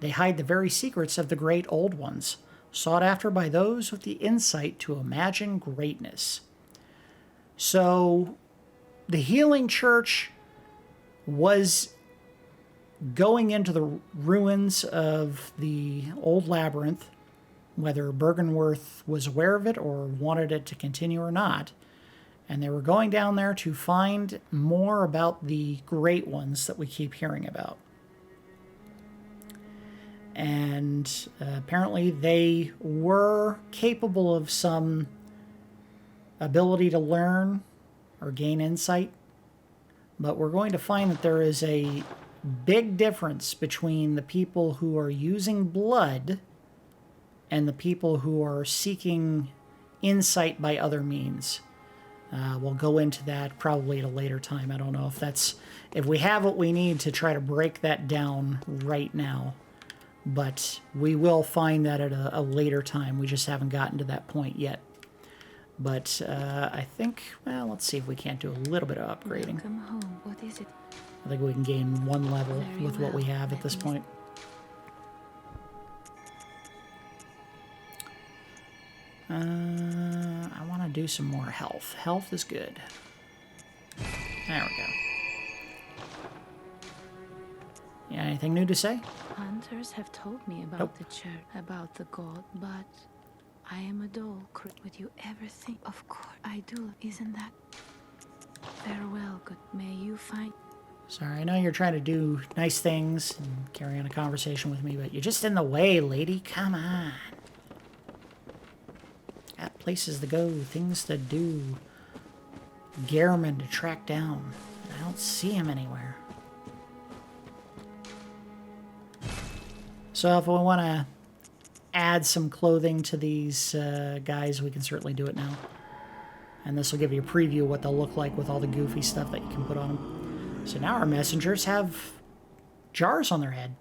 Speaker 1: they hide the very secrets of the great old ones, sought after by those with the insight to imagine greatness. So, the Healing Church was going into the ruins of the old labyrinth, whether Byrgenwerth was aware of it or wanted it to continue or not. And they were going down there to find more about the great ones that we keep hearing about. And apparently they were capable of some ability to learn or gain insight. But we're going to find that there is a big difference between the people who are using blood and the people who are seeking insight by other means. We'll go into that probably at a later time. I don't know if we have what we need to try to break that down right now. But we will find that at a later time. We just haven't gotten to that point yet. But I think, well, let's see if we can't do a little bit of upgrading.
Speaker 2: Welcome home. What is it?
Speaker 1: I think we can gain one level
Speaker 2: Very
Speaker 1: with what we
Speaker 2: well.
Speaker 1: have at this point. I want to do some more health. Health is good. There we go. Yeah, anything new to say?
Speaker 2: Hunters have told me about
Speaker 1: Nope.
Speaker 2: the church, about the god, but I am a doll. Would you ever think? Of course I do. Isn't that? Farewell, good. May you find.
Speaker 1: Sorry, I know you're trying to do nice things and carry on a conversation with me, but you're just in the way, lady. Come on. Got places to go, things to do. Gehrman to track down. I don't see him anywhere. So if we want to add some clothing to these guys, we can certainly do it now. And this will give you a preview of what they'll look like with all the goofy stuff that you can put on them. So now our messengers have jars on their head.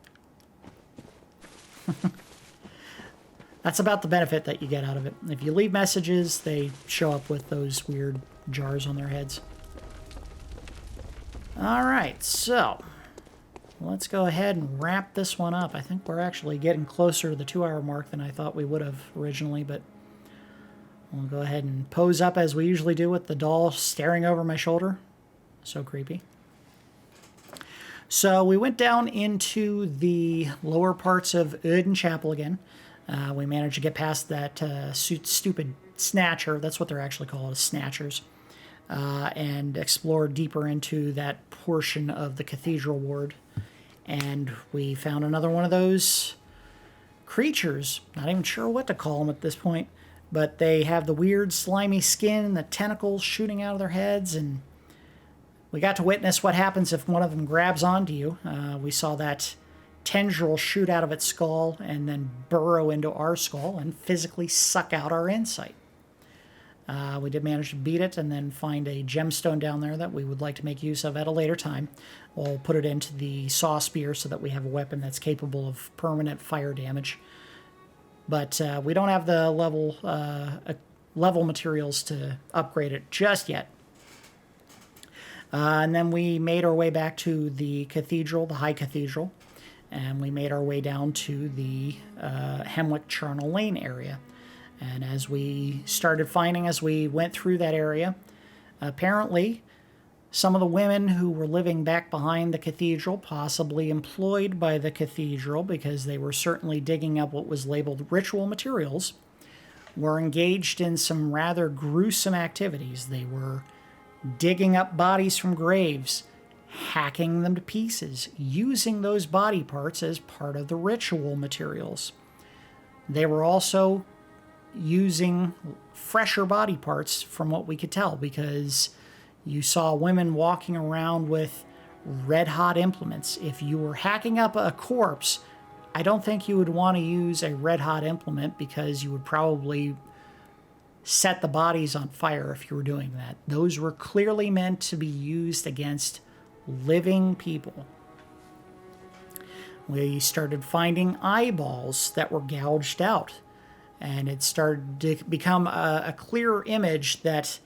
Speaker 1: That's about the benefit that you get out of it. If you leave messages, they show up with those weird jars on their heads. Alright, so let's go ahead and wrap this one up. I think we're actually getting closer to the 2-hour mark than I thought we would have originally, but we'll go ahead and pose up as we usually do with the doll staring over my shoulder. So creepy. So we went down into the lower parts of Urn Chapel again. We managed to get past that stupid snatcher. That's what they're actually called, snatchers. And explore deeper into that portion of the Cathedral Ward. And we found another one of those creatures. Not even sure what to call them at this point. But they have the weird slimy skin and the tentacles shooting out of their heads. And we got to witness what happens if one of them grabs onto you. We saw that tendril shoot out of its skull and then burrow into our skull and physically suck out our insight. We did manage to beat it and then find a gemstone down there that we would like to make use of at a later time. We'll put it into the saw spear so that we have a weapon that's capable of permanent fire damage. But we don't have the level materials to upgrade it just yet. And then we made our way back to the cathedral, the High Cathedral, and we made our way down to the Hemwick Charnel Lane area. And as we started finding as we went through that area, apparently some of the women who were living back behind the cathedral, possibly employed by the cathedral because they were certainly digging up what was labeled ritual materials, were engaged in some rather gruesome activities. They were digging up bodies from graves, hacking them to pieces, using those body parts as part of the ritual materials. They were also using fresher body parts from what we could tell, because you saw women walking around with red-hot implements. If you were hacking up a corpse, I don't think you would want to use a red-hot implement because you would probably set the bodies on fire if you were doing that. Those were clearly meant to be used against living people. We started finding eyeballs that were gouged out, and it started to become a clearer image that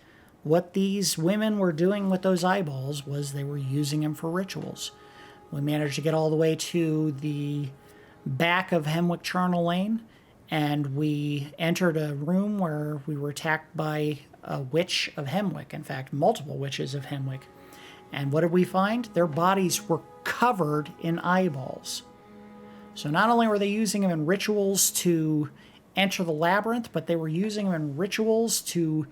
Speaker 1: what these women were doing with those eyeballs was they were using them for rituals. We managed to get all the way to the back of Hemwick Charnel Lane, and we entered a room where we were attacked by a witch of Hemwick. In fact, multiple witches of Hemwick. And what did we find? Their bodies were covered in eyeballs. So not only were they using them in rituals to enter the labyrinth, but they were using them in rituals to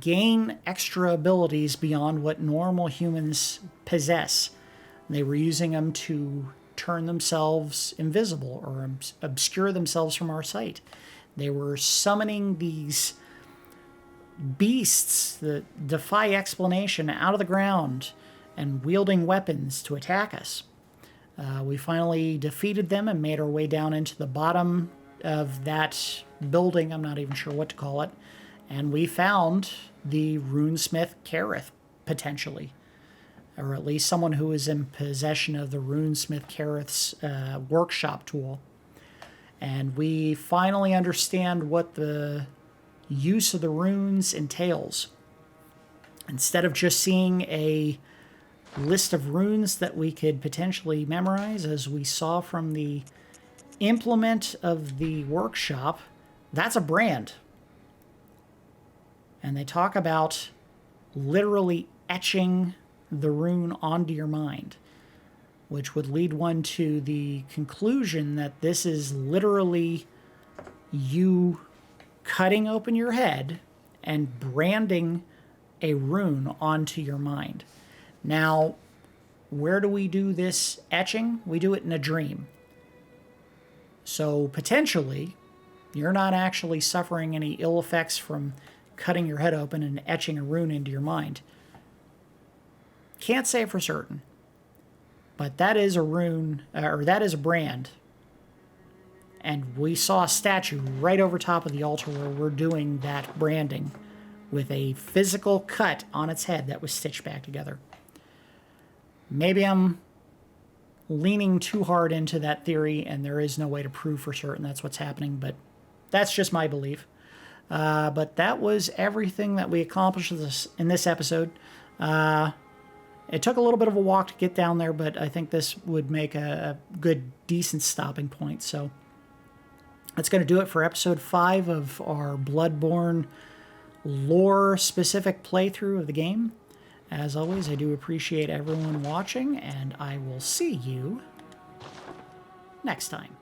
Speaker 1: gain extra abilities beyond what normal humans possess. They were using them to turn themselves invisible or obscure themselves from our sight. They were summoning these beasts that defy explanation out of the ground and wielding weapons to attack us. We finally defeated them and made our way down into the bottom of that building. I'm not even sure what to call it. And we found the Runesmith Caryll, potentially. Or at least someone who is in possession of the Runesmith Caryll's workshop tool. And we finally understand what the use of the runes entails. Instead of just seeing a list of runes that we could potentially memorize, as we saw from the implement of the workshop, that's a brand. And they talk about literally etching the rune onto your mind, which would lead one to the conclusion that this is literally you cutting open your head and branding a rune onto your mind. Now, where do we do this etching? We do it in a dream. So potentially, you're not actually suffering any ill effects from cutting your head open and etching a rune into your mind. Can't say for certain. But that is a rune, or that is a brand. And we saw a statue right over top of the altar where we're doing that branding with a physical cut on its head that was stitched back together. Maybe I'm leaning too hard into that theory and there is no way to prove for certain that's what's happening, but that's just my belief. But that was everything that we accomplished in this episode. It took a little bit of a walk to get down there, but I think this would make a good, decent stopping point. So that's going to do it for episode 5 of our Bloodborne lore-specific playthrough of the game. As always, I do appreciate everyone watching, and I will see you next time.